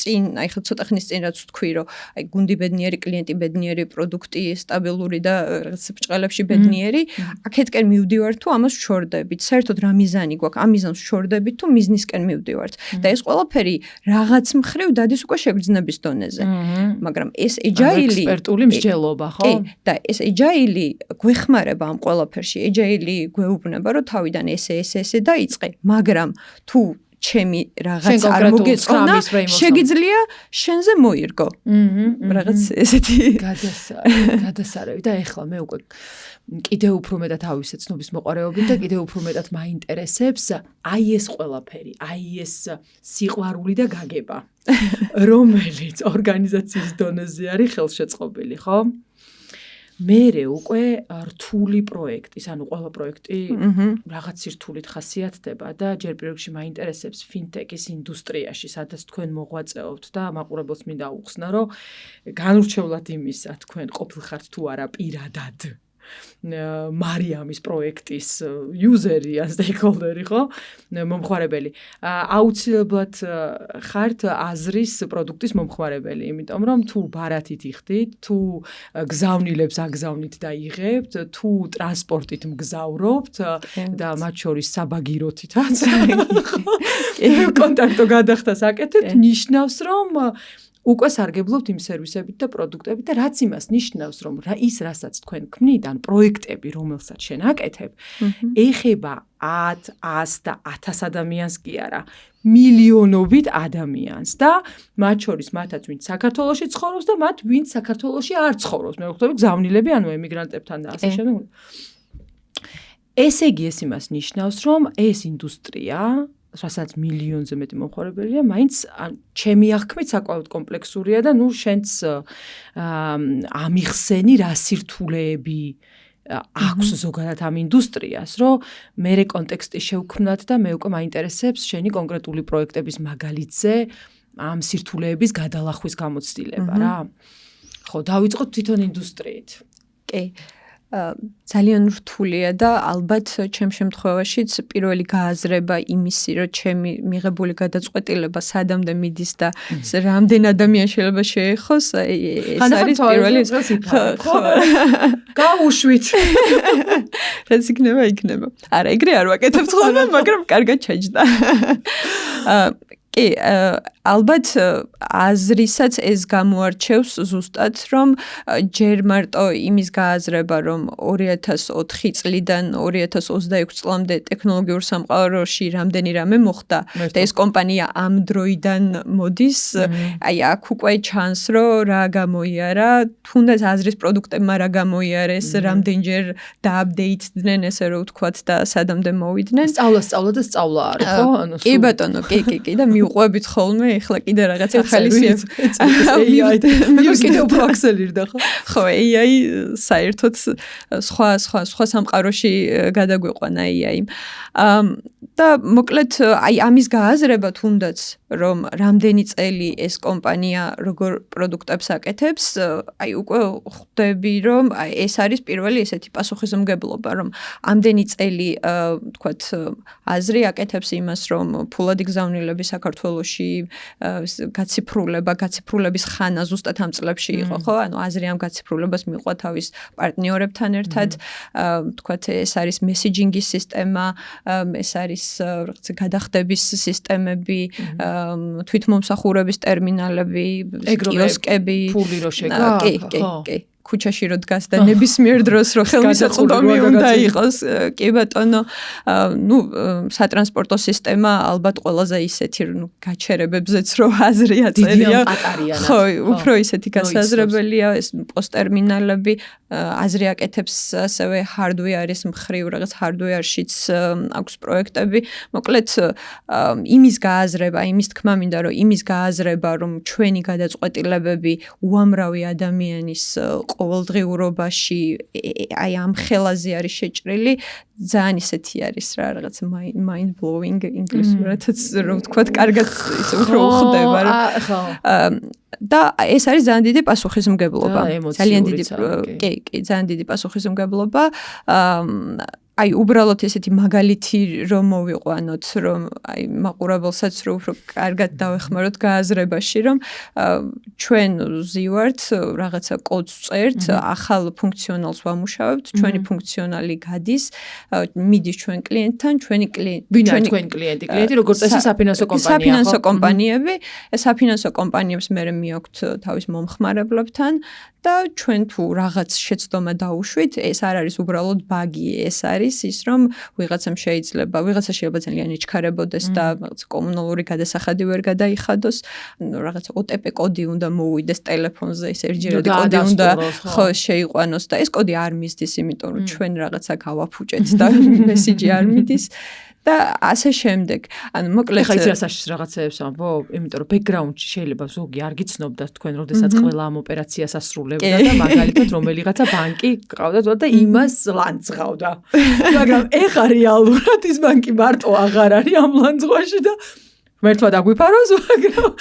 წინ, აი ხა ცოტა ხნის წინ რაც ვთქვი, რომ აი გუნდი ბედნიერი, კლიენტი ბედნიერი, პროდუქტი სტაბილური და რაღაც ბჭყალებში ბედნიერი, აქეთკენ მივდივართ თუ ამას ვშორდებით. საერთოდ რა მიზანი გვაქვს? ამ მიზანს ვშორდებით თუ მიზნისკენ მივდივართ. და ეს ყველაფერი რაღაც მხრივ დადის უკვე შეგრძნების დონეზე. მაგრამ ეს agile ექსპერტული მსჯელობა, ხო? კი, და ეს agile გვეხმარება ამ ყველაფერში. agile გვეუბნება, რომ თავიდან ესე დაიწყე, მაგრამ თუ ჩემი რაღაც არ მოგეწონა, შეგიძლია შენზე მოირგო. რაღაც ესეთი გადასარევი და ეხლა მე უკვე კიდევ უფრო მეტად ავისე ცნობის მოყარეობით და კიდევ უფრო მეტად მაინტერესებს აი ეს ყველაფერი, აი ეს სიყვარული და გაგება, რომელიც ორგანიზაციის დონეზე არის ხელშეწყობილი, ხო? მერე უკვე რთული პროექტის, ანუ ყველა პროექტი რაღაც რთულით ხასიათდება და ჯერ პირველ რიგში მაინტერესებს ფინტექის ინდუსტრიაში, სადაც თქვენ მოღვაწეობთ და მაყურებელს მინდა აუხსნა, რომ განურჩევლად იმისა, თქვენ ყოფილხართ თუ არა პირადად მარიამის პროექტის იუზერი ან სტეიკჰოლდერი, ხო? მომხმარებელი. აუცილებლად ხართ აზრის პროდუქტის მომხმარებელი, იმიტომ რომ თუ ბარათით იხდით, თუ გზავნილებს აგზავნით და იღებთ, თუ ტრანსპორტით მგზავრობთ და მათ შორის საბაგიროთითაც კონტაქტო გადახდას აკეთებთ, ნიშნავს რომ უკვე სარგებლობთ იმ სერვისებით და პროდუქტებით და რაც იმას ნიშნავს, რომ ის რასაც თქვენ ქმნით, ან პროექტები, რომელსაც შენ აკეთებ, ეხება 10, 100 და 1000 ადამიანს კი არა, მილიონობით ადამიანს და მათ შორის მათაც ვინც საქართველოში ცხოვრობს და მათ ვინც საქართველოში არ ცხოვრობს. მე ვხვდები გზავნილები, ანუ ემიგრანტებთან და ასე შემდეგ. ესე იგი ეს იმას ნიშნავს, რომ ეს ინდუსტრია რასაც მილიონზე მეტი მომხმარებელია, მაინც ჩემი აღქმით საკმაოდ კომპლექსურია და ნუ შენც ამიხსენი რა სირთულეები აქვს ზოგადად ამ ინდუსტრიას, რომ მე კონტექსტი შევქმნათ და მე უკვე მაინტერესებს შენი კონკრეტული პროექტების მაგალითზე ამ სირთულეების გადალახვის გამოცდილება რა. ხო, დავიწყოთ თვითონ ინდუსტრიით. კი. ძალიან რთულია და ალბათ ჩემ შემთხვევაშიც პირველი გააზრება იმისი, რომ ჩემი მიღებული გადაწყვეტილება სადამდე მიდის და რამდენ ადამიანს შეიძლება შეეხოს, ეს არის პირველი. ხო. გაუშვით. რაც იქნება. არა, ეგრე არ ვაკეთებთ ხოლმე, მაგრამ კარგად ჩაჯდა. კი, ალბათ აზრისაც ეს გამოარჩევს ზუსტად, რომ ჯერ მარტო იმის გააზრება, რომ 2004 წლიდან 2026 წლამდე ტექნოლოგიურ სამყაროში რამდენი რამე მოხდა და ეს კომპანია ამ დროიდან მოდის, აი აქ უკვე ჩანს, რომ რა გამოიარა, თუნდაც აზრის პროდუქტებმა რა გამოიარეს, რამდენჯერ დააპდეიტდნენ, ესე რომ ვთქვათ და სადამდე მოვიდნენ. სწავლა და სწავლა არის, ხო? ანუ კი ბატონო, კი და მიუყვებით ხოლმე, ეხლა კიდე რაღაც ახალი მე კიდე უფრო აქსელირდა, ხო? ხო, AI საერთოდ სხვა სამყაროში გადაგვიყვანა AI-ი. და მოკლედ აი ამის გააზრება თუნდაც რომ რამდენი წელი ეს კომპანია როგორ პროდუქტებს აკეთებს, აი უკვე ხვდები რომ აი ეს არის პირველი ესეთი პასუხისმგებლობა, რომ ამდენი წელი თქვათ აზრი აკეთებს იმას, რომ ფულადი გზავნილები საქართველოში გაციფრულების ხანა ზუსტად ამ წლებში იყო, ხო? ანუ აზრი ამ გაციფრულებას მიყვა თავის პარტნიორებთან ერთად, თქვათ ეს არის მესეჯინგის სისტემა, ეს არის რაღაც გადახდების სისტემები, თვითმომსახურების ტერმინალები, კიოსკები, ფული რო შეგა, კი. ქუჩაში რო დგას და ნებისმიერ დროს რო ხელმისაწვდომი უნდა იყოს. კი ბატონო, სატრანსპორტო სისტემა ალბათ ყველაზე ისეთი გაჩერებებზეც რო აზრია წერია. ხო, უფრო ისეთი გასაზრებელია ეს პოსტერმინალები, აზრი აკეთებს ასევე hardware-ის მხრივ, რაღაც hardware-შიც აქვს პროექტები. მოკლედ იმის გააზრება, იმის თქმა მინდა რომ იმის გააზრება, რომ ჩვენი გადაწყვეტილებები უამრავი ადამიანის ყოველდღიურობაში აი ამ ხელაზე არის შეჭრილი, ძალიან ისეთი არის რა, რაღაც mind blowing ინგლისურადაც რო ვთქვათ, კარგად ისე უფრო ხდება რა. და ეს არის ძალიან დიდი პასუხისმგებლობა. ძალიან დიდი ძალიან დიდი პასუხისმგებლობა. აი უბრალოდ ესეთი მაგალითი რომ მოვიყვანოთ, რომ აი მაყურებელსაც რო უფრო კარგად დავეხმაროთ გააზრებაში, რომ ჩვენ ვზივართ, რაღაცა კოდს წერთ, ახალ ფუნქციონალს ვამუშავებთ, ჩვენი ფუნქციონალი გადის, მიდის ჩვენ კლიენტთან, ჩვენი კლიენტი, ვინ არის თქვენი კლიენტი? კლიენტი როგორც წესი საფინანსო კომპანია, ხო? საფინანსო კომპანიები, საფინანსო კომპანიებს მე მიაქვთ თავის მომხმარებლებთან და ჩვენ თუ რაღაც შეცდომა დაუშვით, ეს არ არის უბრალოდ ბაგი, ეს არის ის, რომ ვიღაცა შეიძლება ძალიან იჩქარებოდეს და რაღაც კომუნალური გადასახადი ვერ გადაიხადოს, რაღაც OTP კოდი უნდა მოუვიდეს ტელეფონზე, ეს ერთჯერადი კოდი უნდა ხო შეიყვანოს და ეს კოდი არ მისდის, იმიტომ რომ ჩვენ რაღაცა გავაფუჭეთ და მესიჯი არ მიდის. და ასე შემდეგ. ანუ მოკლედ ხა ის რაღაცეებს ამბობ, იმიტომ რომ ბექგრაუნდში შეიძლება ზოგი არ გიცნობდათ თქვენ, როდესაც ყველა ამ ოპერაციას ასრულებდა და მაგალითად რომელიღაცა ბანკი ყავდა და იმას ლანძღავდა. მაგრამ ეხა რეალურად ის ბანკი მარტო აღარ არის ამ ლანძღვაში და მერთვა დაგვიფაროს, მაგრამ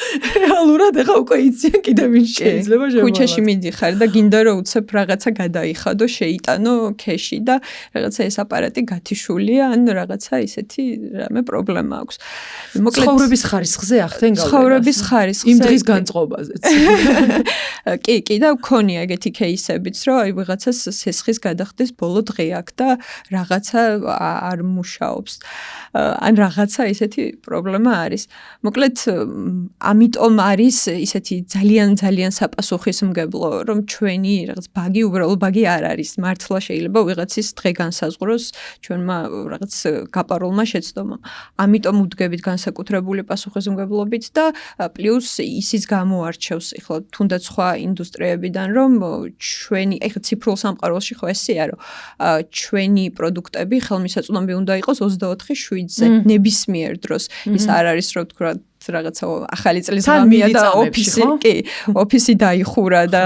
რეალურად ეხა უკვე იციან კიდე ვინ შეიძლება შემოვალოს. ქუჩაში მიდიხარ და გინდა რომ უცებ რაღაცა გადაიხადო, შეიტანო ქეში და რაღაცა ეს აპარატი გათიშულია, ან რაღაცა ისეთი რამე პრობლემა აქვს. მოკლედ ცხოვრების ხარისხზე ახდენ გავლენას. ცხოვრების ხარისხზე. იმ დღის განწყობაზეც. კი და გქონია ეგეთი кейსებიც, რომ აი ვიღაცას სესხის გადახდეს ბოლო დღე აქვს და რაღაცა არ მუშაობს. ან რაღაცა ისეთი პრობლემა არის. მოკლედ ამიტომ არის ისეთი ძალიან საპასუხისმგებლო, რომ ჩვენი რაღაც ბაგი უბრალოდ ბაგი არ არის. მართლა შეიძლება ვიღაცის დღე განსაზღვროს ჩვენმა რაღაც გაპარულმა შეცდომამ. ამიტომ უდგებით განსაკუთრებული პასუხისმგებლობით და პლუს ისიც გამოარჩევს ეხლა თუნდაც სხვა ინდუსტრიებიდან, რომ ჩვენი ეხლა ციფრულ სამყაროში ხო ესეა, რომ ჩვენი პროდუქტები ხელმისაწვდომი უნდა იყოს 24/7-ზე ნებისმიერ დროს. ის არ არის რომ თქვა რაღაცა ახალი წლის ღამეა და ოფისი დაიხურა და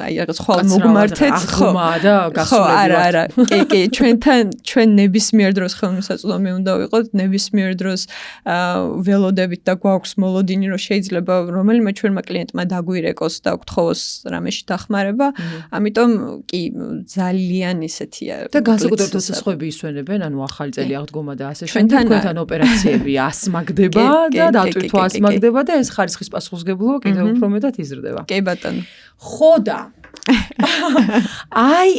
აი რაღაც ხვალ მოგმართეთ ხო და გასულები ვართ. კი, ჩვენ ნებისმიერ დროს ხელმისაწვდომი უნდა ვიყოთ, ნებისმიერ დროს ველოდებით და გვაქვს მოლოდინი, რომ შეიძლება რომელიმე ჩვენმა კლიენტმა დაგვირეკოს და გთხოვოს რამეში დახმარება. ამიტომ კი ძალიან ისეთია. და განსაკუთრებით სხვები ისვენებენ, ანუ ახალი წელი აღდგომა და ასე შემდეგ, თქვენთან ოპერაციები ასმაგდება და ასმაგდება და ეს ხარისხის პასუხისმგებლობა კიდევ უფრო მეტად იზრდება. კი ბატონო. ხო და აი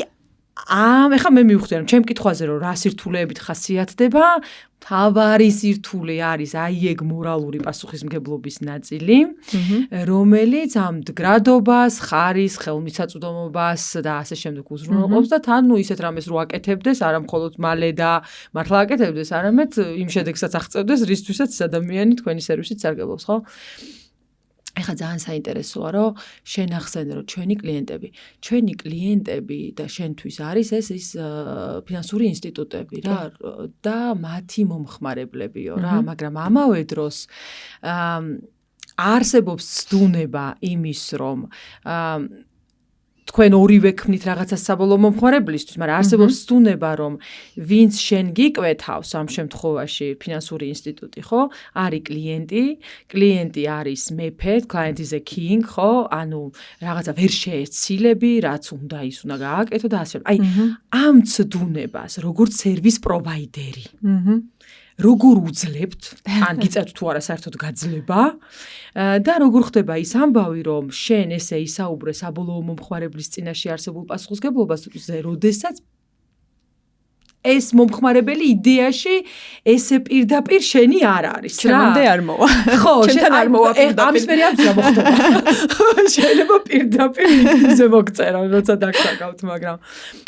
ეხლა მე მივხვდი რომ ჩემ კითხვაზე რომ რა სირთულეებით ხასიათდება, თავარი სირთულე არის აი ეგ მორალური პასუხისმგებლობის ნაწილი, რომელიც ამ მდგრადობას, ხარისხს, ხელმისაწვდომობას და ასე შემდეგ უზრუნველყოფს და თან ისეთ რამეს რო აკეთებდეს, არა მხოლოდ მალე და მართლა აკეთებდეს, არამედ იმ შედეგსაც აღწევდეს, რისთვისაც ეს ადამიანი თქვენი სერვისით სარგებლობს, ხო? ეხლა ძალიან საინტერესოა, რომ შენ ახსენე, რომ ჩვენი კლიენტები და შენთვის არის ის ფინანსური ინსტიტუტები რა და მათი მომხმარებლებიო რა, მაგრამ ამავე დროს არსებობს ცდუნება იმის, რომ თქვენ ორივე ქმნით რაღაცას საბოლოო მომხმარებლისთვის, მაგრამ არსებობს ცდუნება, რომ ვინც შენ გიკვეთავს ამ შემთხვევაში ფინანსური ინსტიტუტი, ხო? არის კლიენტი არის მეფე, client is a king, ხო? ანუ რაღაცა ვერ შეეცილები, რაც უნდა ის უნდა გააკეთო და ასე. აი, ამ ცდუნებას, როგორც სერვის პროვაიდერი. როგორ უძლებთ, ან გიწევთ თუ არა საერთოდ გაძლება და როგორ ხდება ის ამბავი, რომ შენ ესე ისაუბრე საბოლოო მომხმარებლის წინაშე არსებულ პასუხისმგებლობას, როდესაც ეს მომხმარებელი იდეაში ესე პირდაპირ შენი არ არის რა. ჩემამდე არ მოვა. ხო, ჩემთან არ მოვა პირდაპირ. ამის მერე არ მოხდება. შეიძლება პირდაპირ ზე მოგწერო, როცა დაგსაკავთ, მაგრამ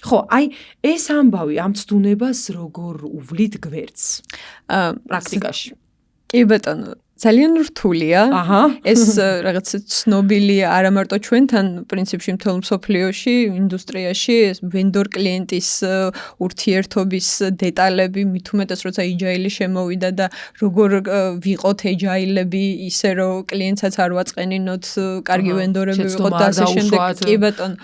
ხო, აი ეს ამბავი ამ ცდუნებას როგორ უვლით გვერდს პრაქტიკაში? კი ბატონო, ძალიან რთულია. ეს რაღაც ცნობილი არა მარტო ჩვენთან, პრინციპში მთელ მსოფლიოში, ინდუსტრიაში ეს ვენდორ კლიენტის ურთიერთობის დეტალები, მით უმეტეს როცა agile შემოვიდა და როგორ ვიყოთ agile-ები, ისე რომ კლიენტსაც არ ვაწყენინოთ, კარგი ვენდორები ვიყოთ და ასე შემდეგ. კი ბატონო.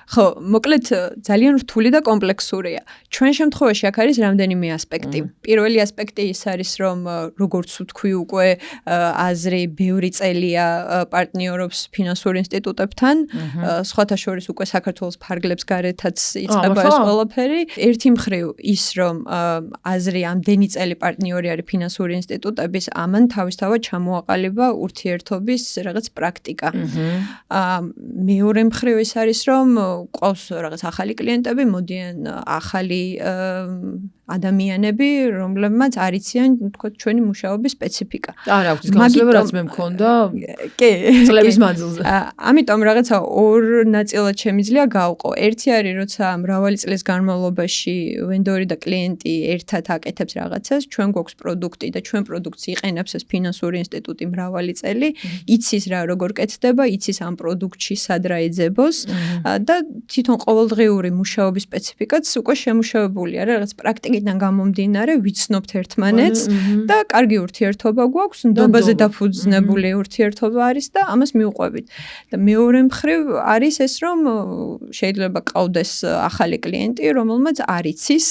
ხო, მოკლედ ძალიან რთული და კომპლექსურია. ჩვენ შემთხვევაში აქ არის რამდენიმე ასპექტი. პირველი ასპექტი ის არის, რომ როგორც ვთქვი უკვე აზრი ბევრი წელია პარტნიორობს ფინანსურ ინსტიტუტებთან, სხვათა შორის უკვე საქართველოს ფარგლებს გარეთაც იწყება ეს ყველაფერი. ერთი მხრივ ის, რომ აზრი ამდენი წელი პარტნიორი არის ფინანსური ინსტიტუტების, ამან თავისთავად ჩამოაყალიბა ურთიერთობის რაღაც პრაქტიკა. მეორე მხრივ ის არის, რომ ყავს რაღაც ახალი კლიენტები, მოდიან ახალი ადამიანები, რომლებმაც არ იციან, თქო, ჩვენი მუშაობის სპეციფიკა. არა, აქვს განსხვავება, რაც მე მქონდა. კი, წლების მანძილზე. ამიტომ რაღაცა ორ ნაწილად შემიძლია გავყო. ერთი არის, როცა მრავალი წლის განმავლობაში ვენდორი და კლიენტი ერთად აკეთებს რაღაცას, ჩვენ გვაქვს პროდუქტი და ჩვენ პროდუქტს იყენებს ეს ფინანსური ინსტიტუტი მრავალი წელი, იცის რა როგორ კეთდება, იცის ამ პროდუქტში სად რა ეძებოს და თვითონ ყოველდღიური მუშაობის სპეციფიკაც უკვე შემუშავებულია რა რაღაც პრაქტიკიდან გამომდინარე ვიცნობთ ერთმანეთს და კარგი ურთიერთობა გვაქვს, ნდობაზე დაფუძნებული ურთიერთობა არის და ამას მივყვებით. და მეორე მხრივ არის ეს რომ შეიძლება ყავდეს ახალი კლიენტი, რომელმაც არ იცის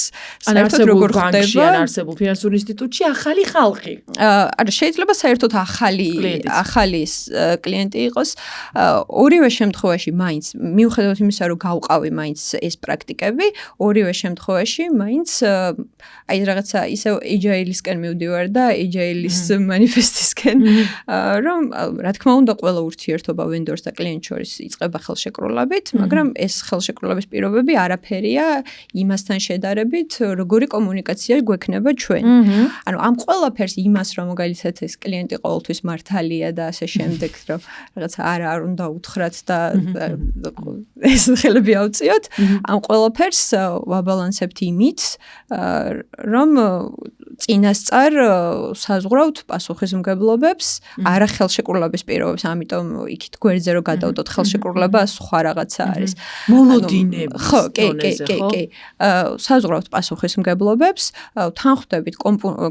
საერთოდ როგორ ხდება ან არსებულ ფინანსურ ინსტიტუტში ახალი ხალხი. არა, შეიძლება საერთოდ ახალი კლიენტი იყოს. ორივე შემთხვევაში მაინც მიუხედავად იმისა, რომ გავყავი მაინც ეს პრაქტიკები, ორივე შემთხვევაში მაინც აი რაღაცა ისე agile-ისკენ მივდივარ და agile-ის manifest-ისკენ, რომ რა თქმა უნდა ყველა ურთიერთობა ვენდორს და კლიენტს შორის იწყება ხელშეკრულებით, მაგრამ ეს ხელშეკრულების პირობები არაფერია იმასთან შედარებით, როგორი კომუნიკაცია გვექნება ჩვენ. ანუ ამ ყველაფერს იმას, რომ მაგალითად ეს კლიენტი ყოველთვის მართალია და ასე შემდეგ, რომ რაღაცა არ უნდა უთხრათ და ეს ხელები ავწიოთ, ამ ყველაფერს ვაბალანსებთ იმით, რომ წინასწარ საზღვრავთ პასუხისმგებლობებს, არა ხელშეკრულების პირობებს, ამიტომ იქით გვერდზე რომ გადავდოთ ხელშეკრულება სხვა რაღაცა არის. მოლოდინების ხო, კი. საზღვრავთ პასუხისმგებლობებს, თანხვდებით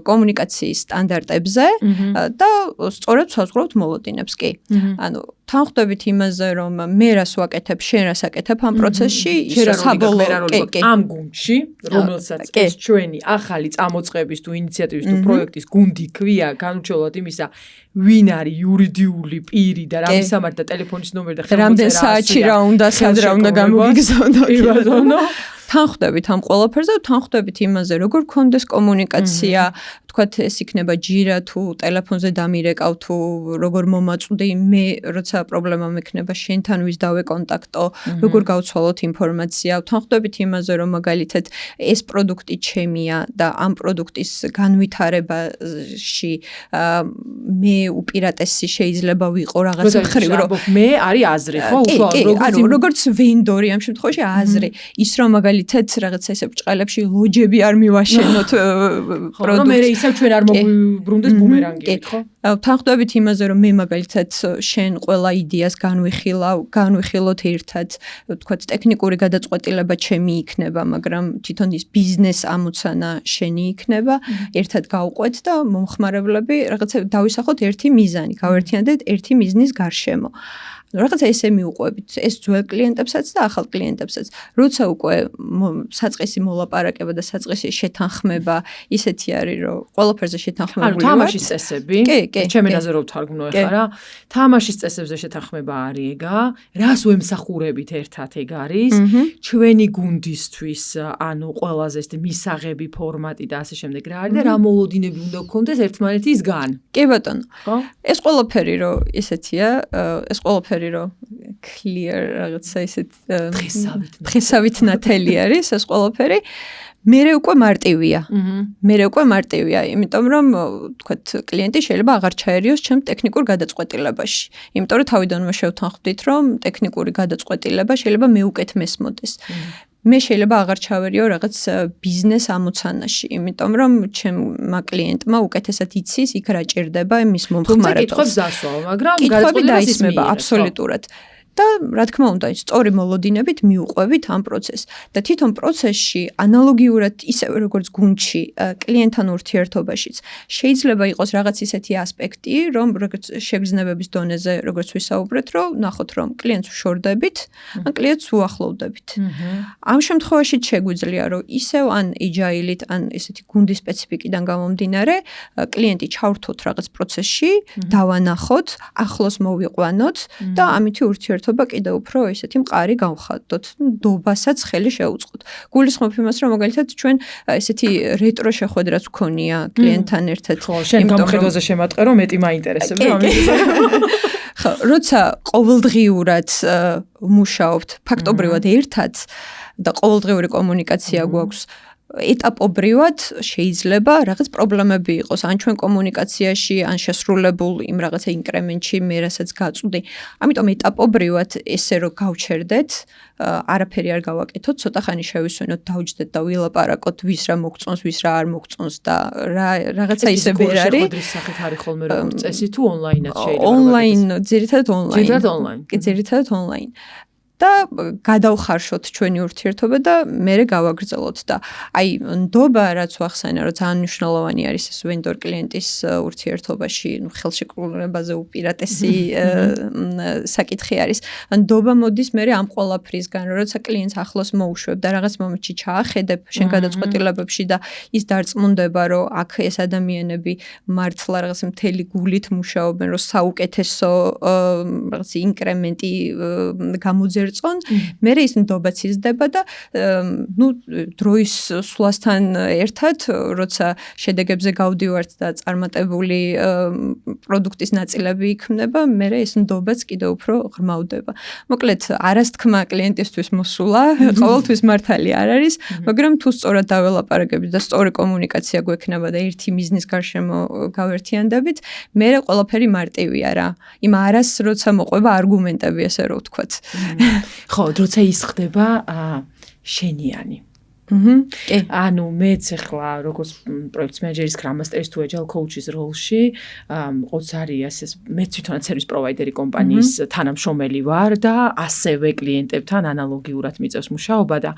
კომუნიკაციის სტანდარტებზე და სწორედ საზღვრავთ მოლოდინებს, კი. ანუ თანხვდებით იმაზე, რომ მე რას ვაკეთებ, შენ რას აკეთებ ამ პროცესში, საბოლოო ამ გუნდში, რომელსაც ეს ჩვენი ახალი წამოწყების თუ ინიციატივის თუ პროექტის გუნდი ქვია, განუჩოლოდ იმისა, ვინ არის იურიდიული პირი და რა მისამართი და ტელეფონის ნომერი და ხელმოწერა. რამდენ საათში რა უნდა, სად რა უნდა გამოგიგზავნო. თანხვდებით ამ ყველაფერზე, თანხვდებით იმაზე, როგორ გქონდეს კომუნიკაცია, თქვათ ეს იქნება ჯირა თუ ტელეფონზე დამირეკავ თუ როგორ მომაწვდი მე, როცა პრობლემა მექნება შენთან ვის დავეკონტაქტო, როგორ გავცვალოთ ინფორმაცია, თანხვდებით იმაზე, რომ მაგალითად ეს პროდუქტი ჩემია და ამ პროდუქტის განვითარებაში მე უპირატესი შეიძლება ვიყო რაღაცა მხრივ, რომ მე არის აზრი, ხო, უბრალოდ როგორც ვენდორი ამ შემთხვევაში აზრი, ის რომ მაგალითად რაღაცა ესე ბრჭყალებში ლოჯები არ მივაშენოთ პროდუქტს ჩვენ არ მოგვიბრუნდეს ბუმერანგით, ხო? თანხვდებით იმაზე, რომ მე მაგალითად შენ ყველა იდეას განვიხილოთ ერთად, თქვათ ტექნიკური გადაწყვეტილება ჩემი იქნება, მაგრამ თვითონ ის ბიზნეს ამოცანა შენი იქნება, ერთად გავყვეთ და მომხმარებლები რაღაცა დავისახოთ ერთი მიზანი, გავერთიანდეთ ერთი მიზნის გარშემო. რაღაცა ესე მიუყვებით ეს ძველ კლიენტებსაც და ახალ კლიენტებსაც. როცა უკვე საწყისი მოლაპარაკება და საწყისი შეთანხმება ისეთი არის, რომ ყველაფერზე შეთანხმებული ვართ. თამაშის წესები, ჩემი ენაზე რო ვთარგმნო ახლა რა, თამაშის წესებზე შეთანხმება არის ეგა, რას ვემსახურებით ერთად ეგ არის, ჩვენი გუნდისთვის, ანუ ყველაზე ეს მისაღები ფორმატი და ასე შემდეგ რა არის და რა მოლოდინები უნდა გქონდეს ერთმანეთისგან. კი ბატონო. ხო? ეს ყველაფერი რო ისეთია, ეს ყველაფერი რომ clear რაღაცა ისეთ დღესავით ნათელი არის ეს ყველაფერი. მერე უკვე მარტივია, იმიტომ რომ თქვათ კლიენტი შეიძლება აღარ ჩაერიოს ჩემ ტექნიკურ გადაწყვეტილებაში. იმიტომ რომ თავიდანვე შევთანხმდით, რომ ტექნიკური გადაწყვეტილება შეიძლება მეუკეთ მესმოდეს. მე შეიძლება აღარ ჩავერიო რაღაც ბიზნეს ამოცანაში, იმიტომ რომ ჩემმა კლიენტმა უკეთესად იცის იქ რა ჭირდება მის მომხმარებელს. თუმცა კითხვებს დასვა, მაგრამ კითხვები დაისმება აბსოლუტურად. და რა თქმა უნდა, სწორი მოლოდინებით მიუყვებით ამ პროცესს. და თვითონ პროცესში ანალოგიურად ისევე როგორც გუნდში, კლიენტთან ურთიერთობაშიც შეიძლება იყოს რაღაც ისეთი ასპექტი, რომ როგორც შეგრძნებების დონეზე, როგორც ვისაუბრეთ, რომ ნახოთ, რომ კლიენტს ვშორდებით, ან კლიენტს უახლოვდებით. ამ შემთხვევაში შეგვიძლია, რომ ისევ ან agile-ით, ან ესეთი გუნდის სპეციფიკიდან გამომდინარე, კლიენტი ჩავრთოთ რაღაც პროცესში, დავანახოთ, ახლოს მოვიყვანოთ და ამითი ურთიერთობა კიდევ უფრო ესეთი მყარი გავხადოთ, ნდობასაც ხელი შეუწყოთ. გულისხმობ იმას, რომ მაგალითად ჩვენ ესეთი რეტრო შეხვედრაც ვქონია კლიენტთან ერთად. ხო, შენ გამხედვაზე შემატყე, რომ მეტი მაინტერესებს ამის. ხო, როცა ყოველდღიურად მუშაობთ ფაქტობრივად ერთად და ყოველდღიური კომუნიკაცია გვაქვს, ეტაპობრივად შეიძლება რაღაც პრობლემები იყოს, ან ჩვენ კომუნიკაციაში, ან შესრულებულ იმ რაღაცა ინკრემენტში, მე რასაც გაწვდი. ამიტომ ეტაპობრივად ესე რომ გავჩერდეთ, არაფერი არ გავაკეთოთ, ცოტა ხანი შევისვენოთ, დავჯდეთ და ვილაპარაკოთ, ვის რა მოგწონს, ვის რა არ მოგწონს და რაღაცა ისე ვერ არის. შეხვედრის სახით არის ხოლმე როგორც წესი თუ ონლაინად შეიძლება. ონლაინ, ძირითადად ონლაინ. ძირითადად ონლაინ. და გადავხარშოთ ჩვენი ურთიერთობა და მერე გავაგრძელოთ და აი ნდობა რაც ვახსენე რომ ძალიან მნიშვნელოვანი არის ეს ვენდორ კლიენტის ურთიერთობაში ხელშეკრულებაზე უპირატესი საკითხი არის ნდობა მოდის მერე ამ ყველაფრისგან როცა კლიენტს ახლოს მოუშვებ და რაღაც მომენტში ჩაახედებ შენ გადაწყვეტილებებში და ის დარწმუნდება რომ აქ ეს ადამიანები მართლა რაღაც მთელი გულით მუშაობენ რომ საუკეთესო რაღაც ინკრემენტი გამოძერწონ მე ის ნდობაც იზრდება და დროის სვლასთან ერთად როცა შედეგებზე გავდივართ და წარმატებული პროდუქტის ნაწილები იქმნება მე ეს ნდობაც კიდევ უფრო ღრმავდება მოკლედ არასთქმა კლიენტისთვის მოსულა ყოველთვის მართალი არ არის მაგრამ თუ სწორად დაველაპარაკებით და სწორი კომუნიკაცია გვექნება და ერთი მიზნის გარშემო გავერთიანდებით მე ყველაფერი მარტივია რა იმ არას როცა მოყვება არგუმენტები ესე რომ ვთქვათ ხო, როცა ის ხდება შენიანი. კი. ანუ მეც ახლა როგორც პროექტ მენეჯერის Scrum Master-ის თუ Agile Coach-ის როლში, მყავს არის ეს მე თვითონაც სერვის პროვაიდერი კომპანიის თანამშრომელი ვარ და ასევე კლიენტებთან ანალოგიურად მიწევს მუშაობა და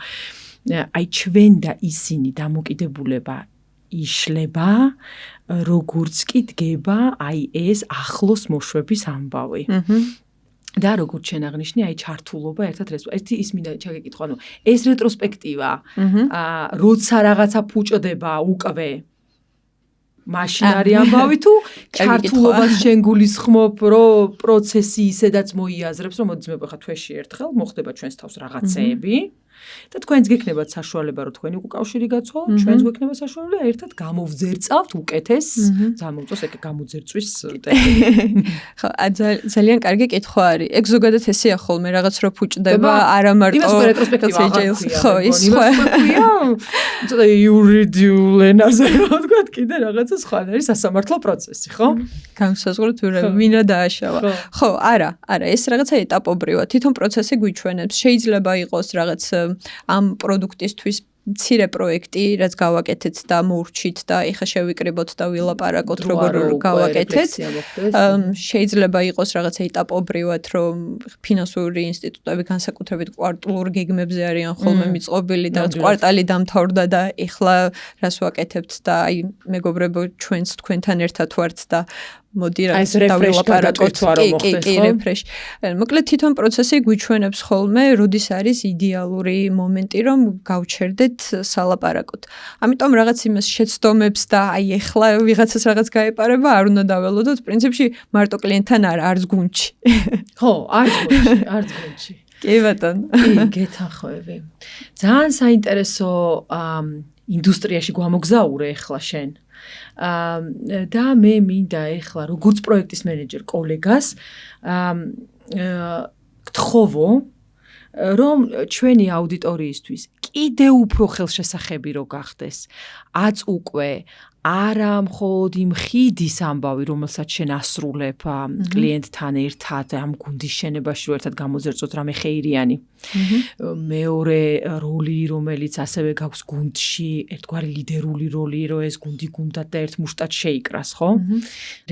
აი ჩვენ და ისინი დამოკიდებულება იშლება, როგორც კი დგება აი ეს ახლოს მოშვების ამბავი. და როგორც შენ აღნიშნე, აი ჩართულობა ერთად ერთი ის მინდა ჩაგეკითხო, ანუ ეს რეტროსპექტივა, როცა რაღაცა ფუჭდება უკვე მაშინ არის ამბავი თუ ჩართულობას შენ გულისხმობ, რომ პროცესი ისედაც მოიაზრებს, რომ მოდი მე ხა თვეში ერთხელ მოხდება ჩვენს თავს რაღაცეები. და თქვენს გექნებათ საშუალება რომ თქვენი უკავშირი გაცვალოთ, ჩვენს გექნება საშუალება ერთად გამოვძერწავთ უკეთეს, замოუწოს ეგ გამოძერწვის ტექნიკა. ხო, ძალიან კარგი კითხვა არის. ეგ ზოგადად ესეა ხოლმე რაღაც რო ფუჭდება, არა მარტო იმას რეტროსპექტივა აღარ ხო, ის სხვა. ცოტა იურიდიულ ენაზე რა ვთქვათ, კიდე რაღაცა სხვა არის სასამართლო პროცესი, ხო? განსაზღვროთ ვინა დააშავა. ხო, არა, ეს რაღაცა ეტაპობრივად თვითონ პროცესი გვიჩვენებს. შეიძლება იყოს რაღაც ამ პროდუქტისთვის მცირე პროექტი, რაც გავაკეთეთ და მოვრჩით და ეხა შევიკრიბოთ და ვილაპარაკოთ როგორ გავაკეთეთ. შეიძლება იყოს რაღაცა ეტაპობრივად, რომ ფინანსური ინსტიტუტები განსაკუთრებით კვარტალურ გეგმებზე არიან ხოლმე მიწყობილი და კვარტალი დამთავრდა და ეხლა რას ვაკეთებთ და აი მეგობრებო ჩვენც თქვენთან ერთად ვართ და მოდი რა დავილაპარაკოთ კი რეფრეშ. მოკლედ თვითონ პროცესი გვიჩვენებს ხოლმე, როდის არის იდეალური მომენტი, რომ გავჩერდეთ სალაპარაკოთ. ამიტომ რაღაც იმას შეცდომებს და აი ეხლა ვიღაცას რაღაც გაეპარება, არ უნდა დაველოდოთ. პრინციპში მარტო კლიენტთან არც გუნდში. ხო, არც გუნდში. კი ბატონო. კი, გეთანხმები. ძალიან საინტერესო ინდუსტრიაში გვამოგზაურე ეხლა შენ. და მე მინდა ეხლა როგორც პროექტის მენეჯერ კოლეგას გთხოვო რომ ჩვენი აუდიტორიისთვის კიდევ უფრო ხელშესახები რო გახდეს, აც უკვე არა მხოლოდ იმ ხიდის ამბავი, რომელსაც შენ ასრულებ კლიენტთან ერთად, ამ გუნდის შენებაში რო ერთად გამოძერწოთ რამე ხეირიანი. მეორე როლი, რომელიც ასევე გაქვს გუნდში, ერთგვარი ლიდერული როლი, რომ ეს გუნდი გუნდად და ერთ მუშტად შეიკრას, ხო?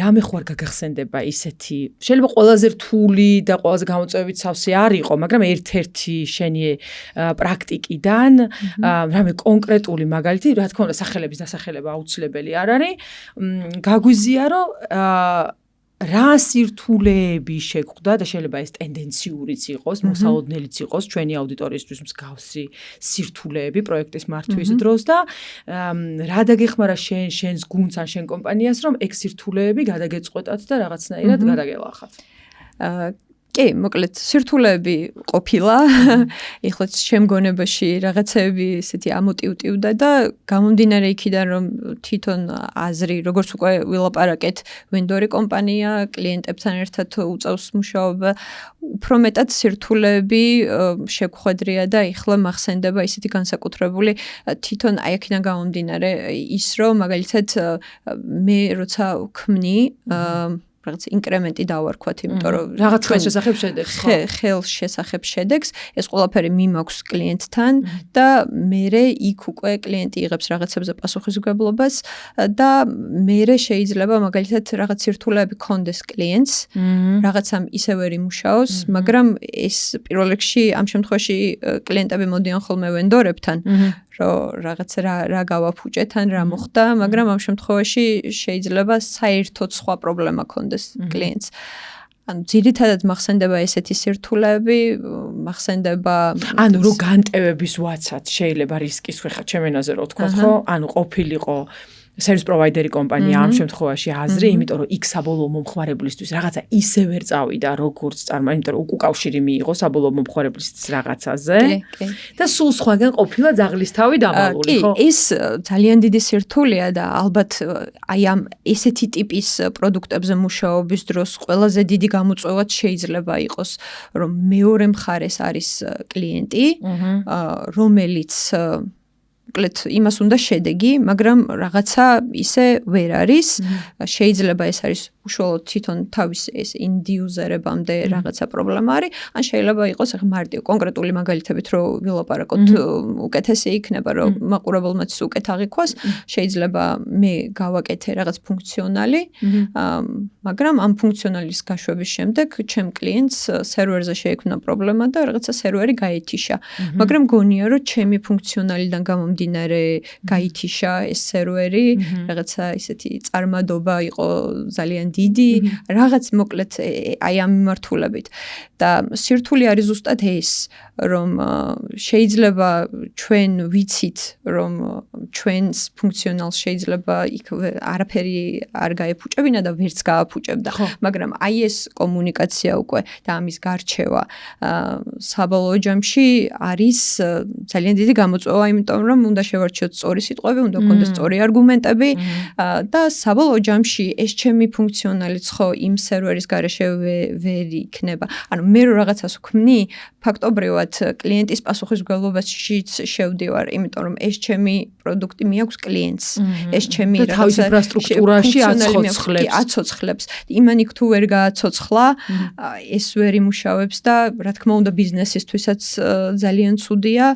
რამე ხო არ გაგახსენდება ისეთი, შეიძლება ყველაზე რთული და ყველაზე გამოწვევით სავსე არ იყო, მაგრამ ერთ-ერთი შენი პრაქტიკიდან რამე კონკრეტული მაგალითი, რა თქმა უნდა, სახელების დასახელება აუცილებელი არ არის, გაგვიზია, რომ რა სირთულეები შეგვხვდა და შეიძლება ეს ტენდენციურიც იყოს, მოსალოდნელიც იყოს ჩვენი აუდიტორიისთვის მსგავსი სირთულეები პროექტის მართვის დროს და რა დაგეხმარა შენს გუნდს ან შენ კომპანიას, რომ ეგ სირთულეები გადაგეწყვეტათ და რაღაცნაირად გადაგელახათ. კი, მოკლედ სირთულეები ყოფილა. ეხლა შემგონებაში რაღაცეები ესეთი ამოტივტივდა და გამომდინარე იქიდან რომ თვითონ აზრი, როგორც უკვე ვილაპარაკეთ, ვენდორი კომპანია კლიენტებთან ერთად უწევს მუშაობა, უფრო მეტად სირთულეები შეგვხვედრია და ეხლა მახსენდება ისეთი განსაკუთრებული თვითონ აი აქედან გამომდინარე ის რომ მაგალითად მე როცა ვქმნი რაღაც ინკრემენტი დავარქვათ, იმიტომ რომ რაღაც ხელს შესახებ შედეგს, ხო? ხელს შესახებ შედეგს, ეს ყველაფერი მიმაქვს კლიენტთან და მერე იქ უკვე კლიენტი იღებს რაღაცებზე პასუხისმგებლობას და მერე შეიძლება მაგალითად რაღაც სირთულეები კონდეს კლიენტს, რაღაცამ ისე ვერ იმუშაოს, მაგრამ ეს პირველ რიგში ამ შემთხვევაში კლიენტები მოდიან ხოლმე ვენდორებთან, რომ რაღაც რა გავაფუჭეთ ან რა მოხდა, მაგრამ ამ შემთხვევაში შეიძლება საერთოდ სხვა პრობლემა კონდეს კლიენტს. ანუ ძირითადად მახსენდება ესეთი სირთულეები, მახსენდება ანუ რო განტევების ვაცად შეიძლება რისკის ხეხა ჩემენაზე რო თქვა, ხო? ანუ ყოფილიყო service provider კომპანია ამ შემთხვევაში აზრი, იმიტომ რომ იქ საბოლოო მომხმარებლისთვის რაღაცა ისე ვერ წავიდა, როგორც იმიტომ რომ უკავშირი მიიღო საბოლოო მომხმარებლისთვის რაღაცაზე. და სულ სხვაგან ყოფილა ძაღლის თავი დამალული, ხო? კი, ეს ძალიან დიდი სირთულეა და ალბათ აი ამ ესეთი ტიპის პროდუქტებზე მუშაობის დროს ყველაზე დიდი გამოწვევაც შეიძლება იყოს, რომ მეორე მხარეს არის კლიენტი, რომელიც მოკლედ იმას უნდა შედეგი, მაგრამ რაღაცა ისე ვერ არის, შეიძლება ეს არის უშუალოდ თვითონ თავის ეს ინდიუზერებამდე რაღაცა პრობლემა არის, ან შეიძლება იყოს ახლა მარტივ კონკრეტული მაგალითებით რო ვილაპარაკოთ, უკეთესი იქნება რომ მაყურებელმაც უკეთ აღიქვას, შეიძლება მე გავაკეთე რაღაც ფუნქციონალი, მაგრამ ამ ფუნქციონალის გაშვების შემდეგ ჩემ კლიენტს სერვერზე შეექმნა პრობლემა და რაღაცა სერვერი გაეთიშა, მაგრამ გონია რომ ჩემი ფუნქციონალიდან გამომდინარე გაითიშა ეს სერვერი, რაღაცა ისეთი წარმადობა იყო ძალიან დიდი, რაღაც მოკლედ აი ამ მიმართულებით და სირთულე არის ზუსტად ეს, რომ შეიძლება ჩვენ ვიცით, რომ ჩვენს ფუნქციონალს შეიძლება იქ არაფერი არ გაეფუჭებინა და ვერც გააფუჭებდა, მაგრამ აი ეს კომუნიკაცია უკვე და ამის გარჩევა საბოლოო ჯამში არის ძალიან დიდი გამოწვევა, იმიტომ რომ უნდა შევარჩიოთ სწორი სიტყვები, უნდა გქონდეს სწორი არგუმენტები და საბოლოო ჯამში ეს ჩემი ფუნქციონალიც ხო იმ სერვერის გარეშე ვერ იქნება. ანუ მე რო რაღაცას ვქმნი, ფაქტობრივად კლიენტის პასუხისმგებლობაშიც შევდივარ, important რომ ეს ჩემი პროდუქტი მიაქვს კლიენტს. ეს ჩემი თავის ინფრასტრუქტურაში აცოცხლებს. იმანიქ თუ ვერ გააცოცხლა, ეს ვერ იმუშავებს და რა თქმა უნდა ბიზნესისთვისაც ძალიან ცუდია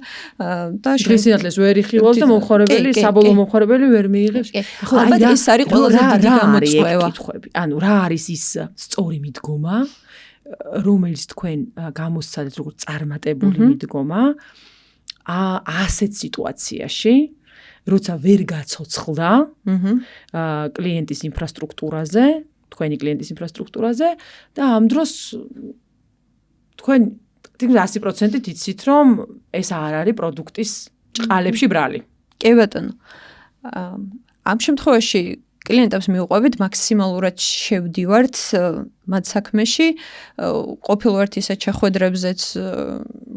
და შესაძლოა ვერ იხილოს და მომხმარებელი საბოლოო მომხმარებელი ვერ მიიღებს. ახლა ალბათ ეს არის ყველაზე დიდი გამოწვევა. ანუ რა არის ის სწორი მიდგომა, რომელიც თქვენ გამოსცადეთ როგორც წარმატებული მიდგომა, ასეთ სიტუაციაში, როცა ვერ გაცოცხლდა კლიენტის ინფრასტრუქტურაზე, თქვენი კლიენტის ინფრასტრუქტურაზე და ამ დროს თქვენ 100% იცით, რომ ეს არ არის პროდუქტის ჭყალებში ბრალი. კი ბატონო. ამ შემთხვევაში კლიენტებს მივყვებით მაქსიმალურად შევდივართ მათ საქმეში, ყოფილვართ ისეთ შეხვედრებზეც,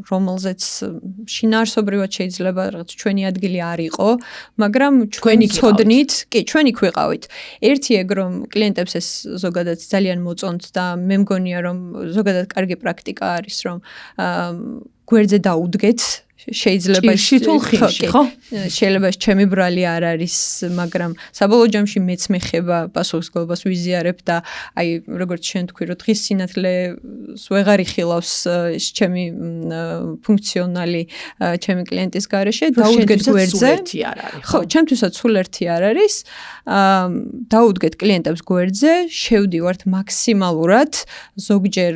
რომელზეც შინაარსობრივად შეიძლება რაღაც ჩვენი ადგილი არ იყო, მაგრამ ჩვენ ცოდნით, კი, ჩვენ იქ ვიყავით. ერთი ეგ რომ კლიენტებს ეს ზოგადად ძალიან მოწონთ და მე მგონია რომ ზოგადად კარგი პრაქტიკა არის, რომ გვერდზე დაუდგეთ შეიძლება შეიძლება ჩემი ბრალი არ არის, მაგრამ საბოლოო ჯამში მეც მეხება პასუხისმგებლობას ვიზიარებ და აი როგორც შენ თქვი, რომ დღის სინათლეს ვეღარ იხილავს ჩემი ფუნქციონალი ჩემი კლიენტის გარეშე, დაუდგეთ გვერდზე. ხო, ჩემთვისაც სულ ერთი არ არის. დაუდგეთ კლიენტებს გვერდზე, შევდივართ მაქსიმალურად, ზოგჯერ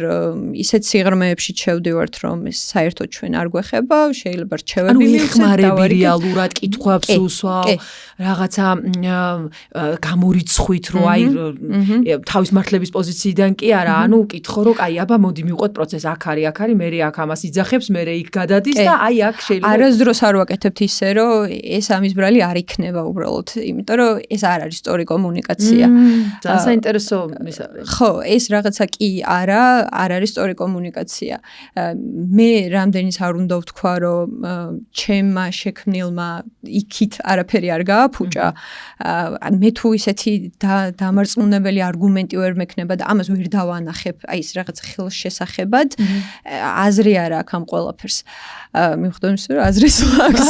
ისეთ სიღრმეებში შევდივართ, რომ ეს საერთოდ ჩვენ არ გვეხება, შეიძლება რჩევები მიხმარები რეალურად კითხვებს უსვავ, რაღაცა გამორიცხვით, რომ აი თავის მართლების პოზიციიდან კი არა, ანუ კითხო, რომ აი აბა მოდი მივყვეთ პროცესს, აქ არის, მე აქ ამას იძახებს, მე იქ გადადის და აი აქ შეიძლება არასდროს არ ვაკეთებთ ისე, რომ ეს ამის ბრალი არ იქნება უბრალოდ, იმიტომ რომ ეს არ არის სწორი კომუნიკაცია. ძალიან საინტერესო ისა. ხო, ეს რაღაცა კი არ არის სწორი კომუნიკაცია. მე რამდენიც არ უნდა ვთქვა, რომ ჩემმა შექმნილმა იქით არაფერი არ გააფუჭა, მე თუ ისეთი დამარწმუნებელი არგუმენტი ვერ მექნება და ამას ვერ დავანახებ, აი ეს რაღაც ხელშესახებად, აზრი არ აქვს ამ ყველაფერს. მიხვდები იმის, რომ აზრის ლაქს.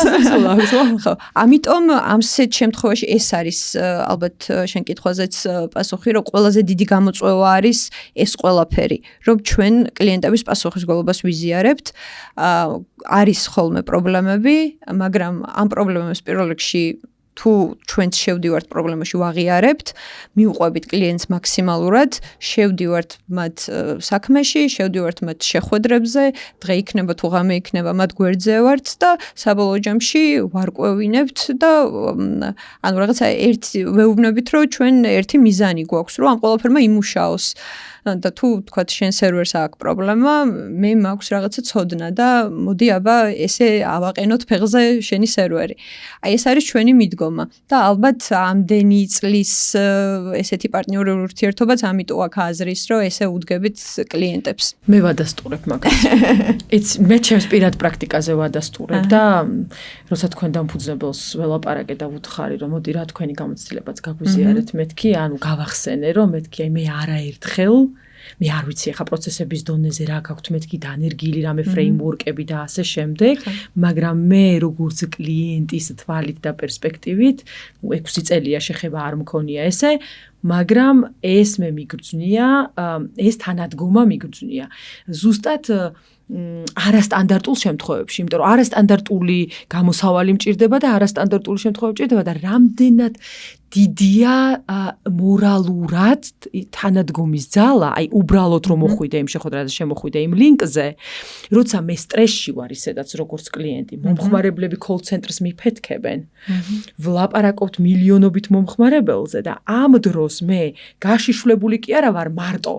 ხო, ამიტომ ამსეთ შემთხვევაში ეს არის ალბათ შენ კითხვაზეც პასუხი, რომ ყველაზე დიდი გამოწვევა არის ეს ყველაფერი, რომ ჩვენ კლიენტების პასუხისმგებლობას ვიზიარებთ. არის ხოლმე პრობლემები, მაგრამ ამ პრობლემებს პირველ რიგში თუ ჩვენც შევდივართ პრობლემაში ვაღიარებთ, მივყვებით კლიენტს მაქსიმალურად, შევდივართ მათ საქმეში, შევდივართ მათ შეხვედრებზე, დღე იქნება თუ ღამე იქნება, მათ გვერდზე ვართ და საბოლოო ჯამში ვარკვევინებთ და ანუ რაღაცა ვეუბნებით, რომ ჩვენ ერთი მიზანი გვაქვს, რომ ამ ყველაფერმა იმუშაოს. და თუ თქვათ შენ სერვერს აქვს პრობლემა, მე მაქვს რაღაცა ცოდნა და მოდი აბა ესე ავაყენოთ ფეხზე შენი სერვერი. აი ეს არის ჩვენი მიდგომა და ალბათ ამდენი წლის ესეთი პარტნიორული ურთიერთობაც ამიტომ აქ აზრის, რომ ესე უდგებით კლიენტებს. მე ვადასტურებ მაგას. მე ჩემს პირად პრაქტიკაზე ვადასტურებ და როცა თქვენ დამფუძნებელს ველაპარაკე და ვუთხარი, რომ მოდი რა თქვენი გამოცდილებაც გაგვიზიარეთ, მეთქი, ანუ გავახსენე, რომ მეთქი აი მე არაერთხელ მე არ ვიცი ახლა პროცესების დონეზე რა გაქვთ მეთქი დანერგილი რამე ფრეიმვორკები და ასე შემდეგ, მაგრამ მე როგორც კლიენტის თვალით და პერსპექტივით 6 წელია შეხება არ მქონია ესე, მაგრამ ეს მე მიგრძნია, ეს თანადგომა მიგრძნია. ზუსტად არასტანდარტულ შემთხვევებში, იმიტომ რომ არასტანდარტული გამოსავალი მჭირდება და არასტანდარტული შემთხვევები მჭირდება და რამდენად დიდია მორალურად თანადგომის ძალა, აი უბრალოდ რომ მოხვიდე იმ შეხვედრაზე, შემოხვიდე იმ ლინკზე, როცა მე სტრესში ვარ ისედაც როგორც კლიენტი, მომხმარებლები call center-ს მიფეთქებენ, ვლაპარაკობთ მილიონობით მომხმარებელზე და ამ დროს მე გაშიშვლებული კი არა ვარ მარტო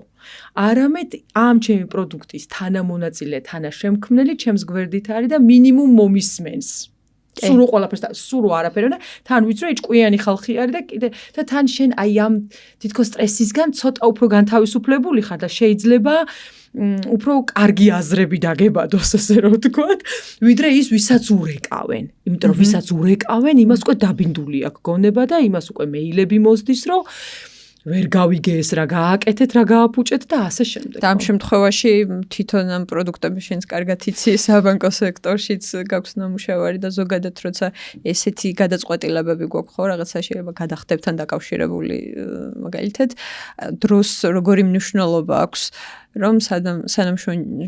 არამედ ამ ჩემი პროდუქტის თანამონაწილე, თანაშემქმნელი ჩემს გვერდით არის და მინიმუმ მომისმენს. სულ ყველაფერს და სულ არაფერი და თან ვიცი რომ ჭკვიანი ხალხი არის და კიდე და თან შენ აი ამ თითქოს სტრესისგან ცოტა უფრო განთავისუფლებული ხარ და შეიძლება უფრო კარგი აზრები დაგებადოს ესე რომ ვთქვათ, ვიდრე ის ვისაც ურეკავენ. იმიტომ რომ ვისაც ურეკავენ, იმას უკვე დაბინდული აქვს გონება და იმას უკვე მეილები მოსდის, რომ ვერ გავიგე ეს რა გააკეთეთ, რა გააფუჭეთ და ასე შემდეგ. და ამ შემთხვევაში თვითონ ამ პროდუქტები შენს კარგად იცი საბანკო სექტორშიც გაქვს ნამუშევარი და ზოგადად როცა ესეთი გადაწყვეტილებები გვაქვს ხო რაღაცა შეიძლება გადახდებთან დაკავშირებული მაგალითად დროს როგორი მნიშვნელობა აქვს რომ სანამ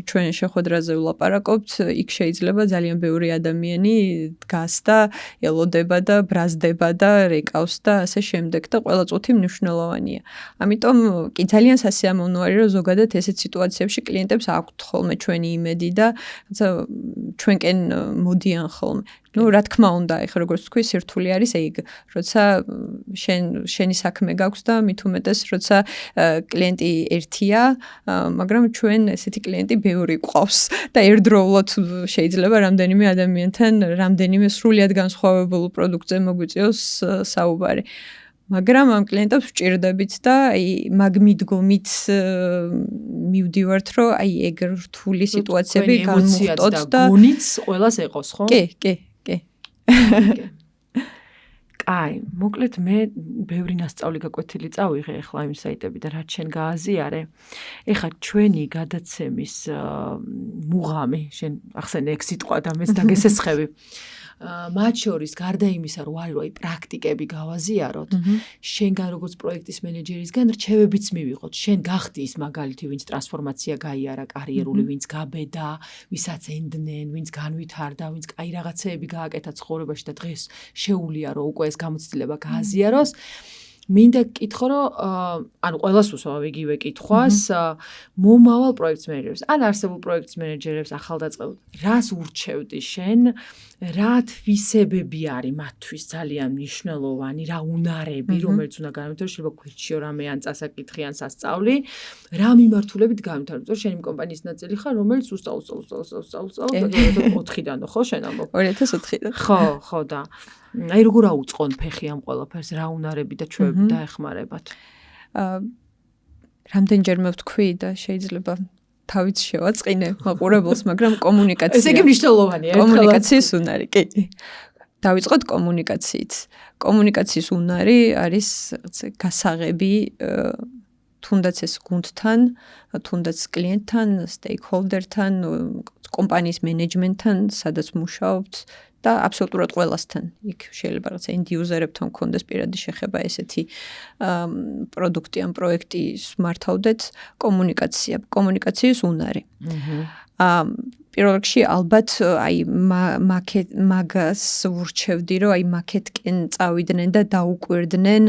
ჩვენ შეხვედრაზე ვლაპარაკობთ, იქ შეიძლება ძალიან ბევრი ადამიანი დგას და ელოდება და ბრაზდება და რეკავს და ასე შემდეგ და ყველა წუთი მნიშვნელოვანია. ამიტომ კი ძალიან სასიამოვნო არის, რომ ზოგადად ესეთ სიტუაციებში კლიენტებს აქვთ ხოლმე ჩვენი იმედი და ჩვენკენ მოდიან ხოლმე. Ну, რა თქმა უნდა, ეხლა როგორც თქვი, სირთულე არის ეგ, როცა შენი საქმე გაქვს და მით უმეტეს, როცა კლიენტი ერთია, მაგრამ ჩვენ ესეთი კლიენტი ბევრი გვყავს და ერთდროულად შეიძლება რამდენიმე ადამიანთან, რამდენიმე სრულიად განსხვავებულ პროდუქტზე მოგვიწიოს საუბარი. მაგრამ ამ კლიენტებს ვჭირდებით და აი მაგ მიდგომით მივდივართ, რომ აი ეგ რთული სიტუაციები განმუხტოთ და გონიც ყველას ეყოს, ხო? კი. კაი, მოკლედ მე ბევრი ნასწავლი გაკვეთილი წავიღე ახლა იმ საიტებიდან, რაც შენ გააზიარე. ეხლა ჩვენი გადაცემის მუღამი, შენ ახსენე ეგ სიტყვა და მეც დაგესესხები. მათ შორის გარდა იმისა, რომ აი პრაქტიკები გავაზიაროთ, შენგან როგორც პროექტის მენეჯერისგან რჩევებიც მივიღოთ. შენ გახდი ის მაგალითი, ვინც ტრანსფორმაცია გაიარა კარიერული, ვინც გაბედა, ვისაც ენდნენ, ვინც განვითარდა, ვინც კაი რაღაცეები გააკეთა ცხოვრებაში და დღეს შეუულია რომ უკვე ეს გამოცდილება გააზიაროს. მინდა გკითხო, რომ ანუ ყველას უსვამავ იგივე კითხვას, მომავალ პროექტს მენეჯერებს, ან არსებულ პროექტს მენეჯერებს ახალდაწყებულ, რას ურჩევდი შენ, რა თვისებები არის მათთვის ძალიან მნიშვნელოვანი, რა უნარები, რომელიც უნდა განვითარდეს, შეიძლება გვერდშიო რამე ან წასაკითხი ან სასწავლი, რა მიმართულებით განვითარდეს, რომ შენ იმ კომპანიის ნაწილი ხარ, რომელიც უსწავლო და 4-დან ხო შენ ამბობ 2004-დან. ხო და აი როგორ აუწყონ ფეხი ამ ყველაფერს, რა უნარები და ჩვევები დაეხმარებათ. რამდენჯერმე ვთქვი და შეიძლება თავიც შევაწყინე მაყურებელს, მაგრამ კომუნიკაცია. ესე იგი მნიშვნელოვანია. კომუნიკაციის უნარი, კი. დავიწყოთ კომუნიკაციით. კომუნიკაციის უნარი არის გასაღები თუნდაც ეს გუნდთან, თუნდაც კლიენტთან, სტეიქჰოლდერთან, კომპანიის მენეჯმენტთან, სადაც მუშაობთ და აბსოლუტურად ყველასთან. იქ შეიძლება რაღაც end user-ებთან გქონდეს პირადი შეხება ესეთი პროდუქტი ან პროექტი მართავდეთ, კომუნიკაციის უნარი. პირველ რიგში ალბათ აი მაგას ვურჩევდი, რომ აი მაკეტკენ წავიდნენ და დაუკვირდნენ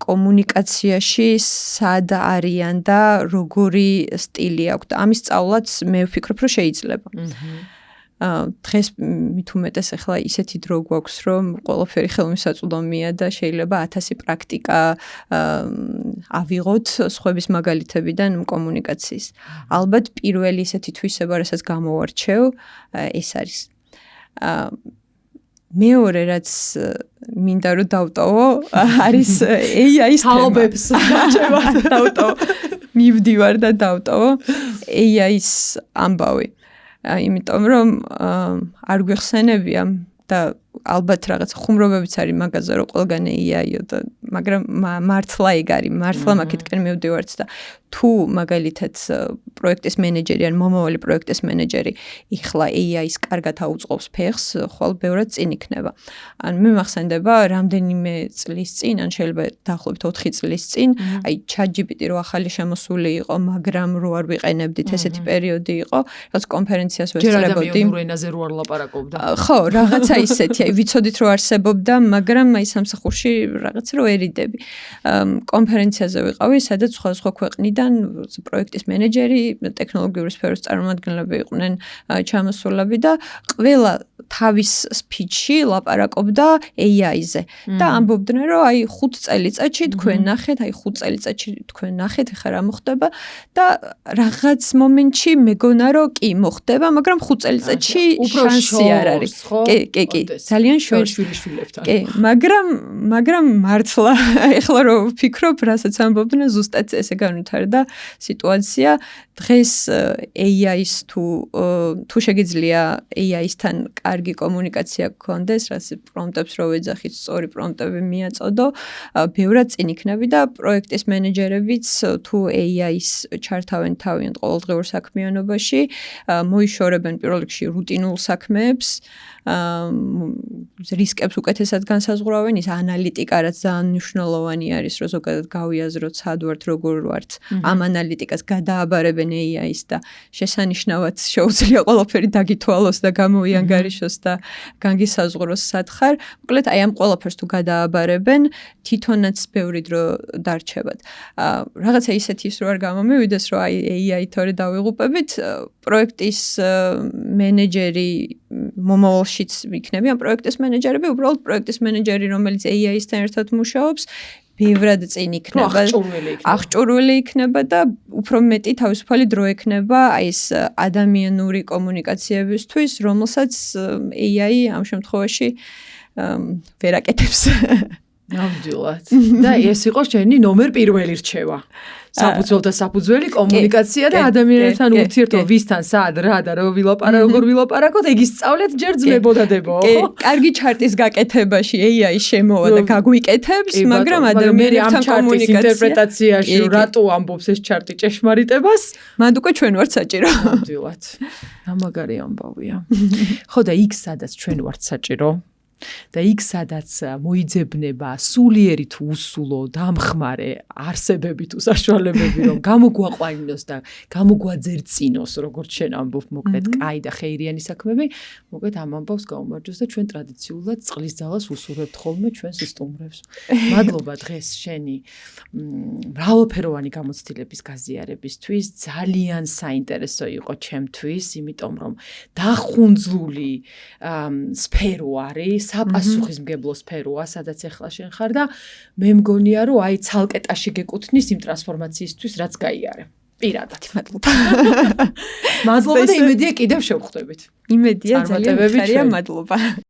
კომუნიკაციაში სად არიან და როგორი სტილი აქვთ. ამის სწავლაც მე ვფიქრობ, რომ შეიძლება. დღეს მით უმეტეს ახლა ისეთი დრო გვაქვს, რომ ყველაფერი ხელმისაწვდომია და შეიძლება 1000 პრაქტიკა ავიღოთ სხვების მაგალითებიდან კომუნიკაციის. ალბათ პირველი ისეთი თვისება, რასაც გამოვარჩევ, ეს არის. მეორე რაც მინდა რომ დავტოვო, არის AI-ის თაობებს. დავტოვო. მივდივარ და დავტოვო AI-ის ამბავი. იმიტომ რომ არ გვიხსენებია და ალბათ რაღაც ხუმრობებიც არის მაგაზე რომ ყველგან AI-ო და მაგრამ მართლა ეგ არის, მართლა მაგეთკენ მივდივართ და თუ მაგალითად პროექტის მენეჯერი ან მომავალი პროექტის მენეჯერი იხლა AI-ს კარგად აუწყობს ფეხს, ხვალ ბევრად წინ იქნება. ან მე მახსენდება რამდენიმე წლის წინ, ან შეიძლება დაახლოებით 4 წლის წინ, აი ChatGPT რო ახალი შემოსული იყო, მაგრამ რო არ ვიყენებდით, ესეთი პერიოდი იყო, რაც კონფერენციას ვესწრებოდი. ჯერ ადამიანურ ენაზე რო არ ლაპარაკობდა. ხო, რაღაცა ისეთი, აი ვიცოდით რომ არსებობდა, მაგრამ აი სამსახურში რაღაც რო ერიდები. კონფერენციაზე ვიყავი, სადაც სხვა ქვეყნიდან პროექტის მენეჯერი, ტექნოლოგიური სფეროს წარმომადგენლები იყვნენ ჩამოსულები და ყველა თავის სპიჩში ლაპარაკობდა AI-ზე და ამბობდნენ რომ აი 5 წელიწადში თქვენ ნახეთ, აი 5 წელიწადში თქვენ ნახეთ, ეხლა რა მოხდება და რაღაც მომენტში მეგონა რომ კი მოხდება, მაგრამ 5 წელიწადში შანსი არ არის. კი, ძალიან შვილიშვილებთან. კი, მაგრამ მართლა ეხლა რომ ვფიქრობ, რასაც ამბობდნენ, ზუსტად ესე განვითარდა სიტუაცია. დღეს AI-ს თუ შეგიძლია AI-სთან კარგი კომუნიკაცია გქონდეს, რაც პრომპტებს რო ვეძახით, სწორი პრომპტები მიაწოდო, ბევრად წინ იქნები და პროექტის მენეჯერებიც თუ AI-ს ჩართავენ თავიანთ ყოველდღიურ საქმიანობაში, მოიშორებენ პირველ რიგში რუტინულ საქმეებს, რისკებს უკეთესად განსაზღვრავენ, ის ანალიტიკა, რაც ძალიან მნიშვნელოვანი არის, რომ ზოგადად გავიაზროთ, სად ვართ, როგორ ვართ, ამ ანალიტიკას გადააბარებენ AI-ს და შესანიშნავად შეუძლია ყველაფერი დაგითვალოს და გამოიანგარიშოს და განგისაზღვროს სად ხარ. მოკლედ, აი ამ ყველაფერს თუ გადააბარებენ, თვითონაც ბევრი დრო დარჩებათ. რაღაცა ისეთი ის რო არ გამომივიდეს, რომ აი AI თორე დავიღუპებით, პროექტის მენეჯერი მომავალშიც იქნებიან პროექტის მენეჯერები, უბრალოდ პროექტის მენეჯერი, რომელიც AI-სთან ერთად მუშაობს, ბევრად წინ იქნება, აღჭურვილი იქნება და უფრო მეტი თავისუფალი დრო ექნება აი ეს ადამიანური კომუნიკაციებისთვის, რომელსაც AI ამ შემთხვევაში ვერ აკეთებს. ნამდვილად. და ეს იყო შენი ნომერ პირველი რჩევა. საფუძველი და საფუძველი კომუნიკაცია და ადამიანებთან ურთიერთობა, ვისთან, სად, რა და როგორ ვილაპარაკოთ, ეგ ისწავლეთ ჯერ ძმებოდადებო. კარგი ჩარტის გაკეთებაში AI შემოვა და გაგვიკეთებს, მაგრამ ადამიანებთან კომუნიკაცია ინტერპრეტაციაში რატო ამბობს ეს ჩარტი ჭეშმარიტებას? მანდ უკვე ჩვენ ვართ საჭირო. ნამდვილად. ამაგარი ამბავია. ხო და იქ სადაც ჩვენ ვართ საჭირო და იქ სადაც მოიძებნება სულიერი თუ უსულო დამხმარე არსებები თუ საშუალებები რომ გამოგვაყვანინოს და გამოგვაძერწინოს როგორც შენ ამბობ მოკლედ კაი და ხეირიანი საქმეები მოკლედ ამ ამბავს გაუმარჯოს და ჩვენ ტრადიციულად წყლის ძალას უსურვებთ ხოლმე ჩვენს სტუმრებს. მადლობა დღეს შენი მრავალფეროვანი გამოცდილების გაზიარებისთვის ძალიან საინტერესო იყო ჩემთვის იმიტომ რომ დახუნძლული სფერო არის საპასუხისმგებლო სფეროა, სადაც ახლა შენ ხარ და მე მგონია, რომ აი ცალკეტაში გეკუთვნის იმ ტრანსფორმაციისთვის, რაც გაიარე. პირადად. მადლობა. მადლობა და იმედია კიდევ შევხვდებით. იმედია ძალიან ხარია, მადლობა.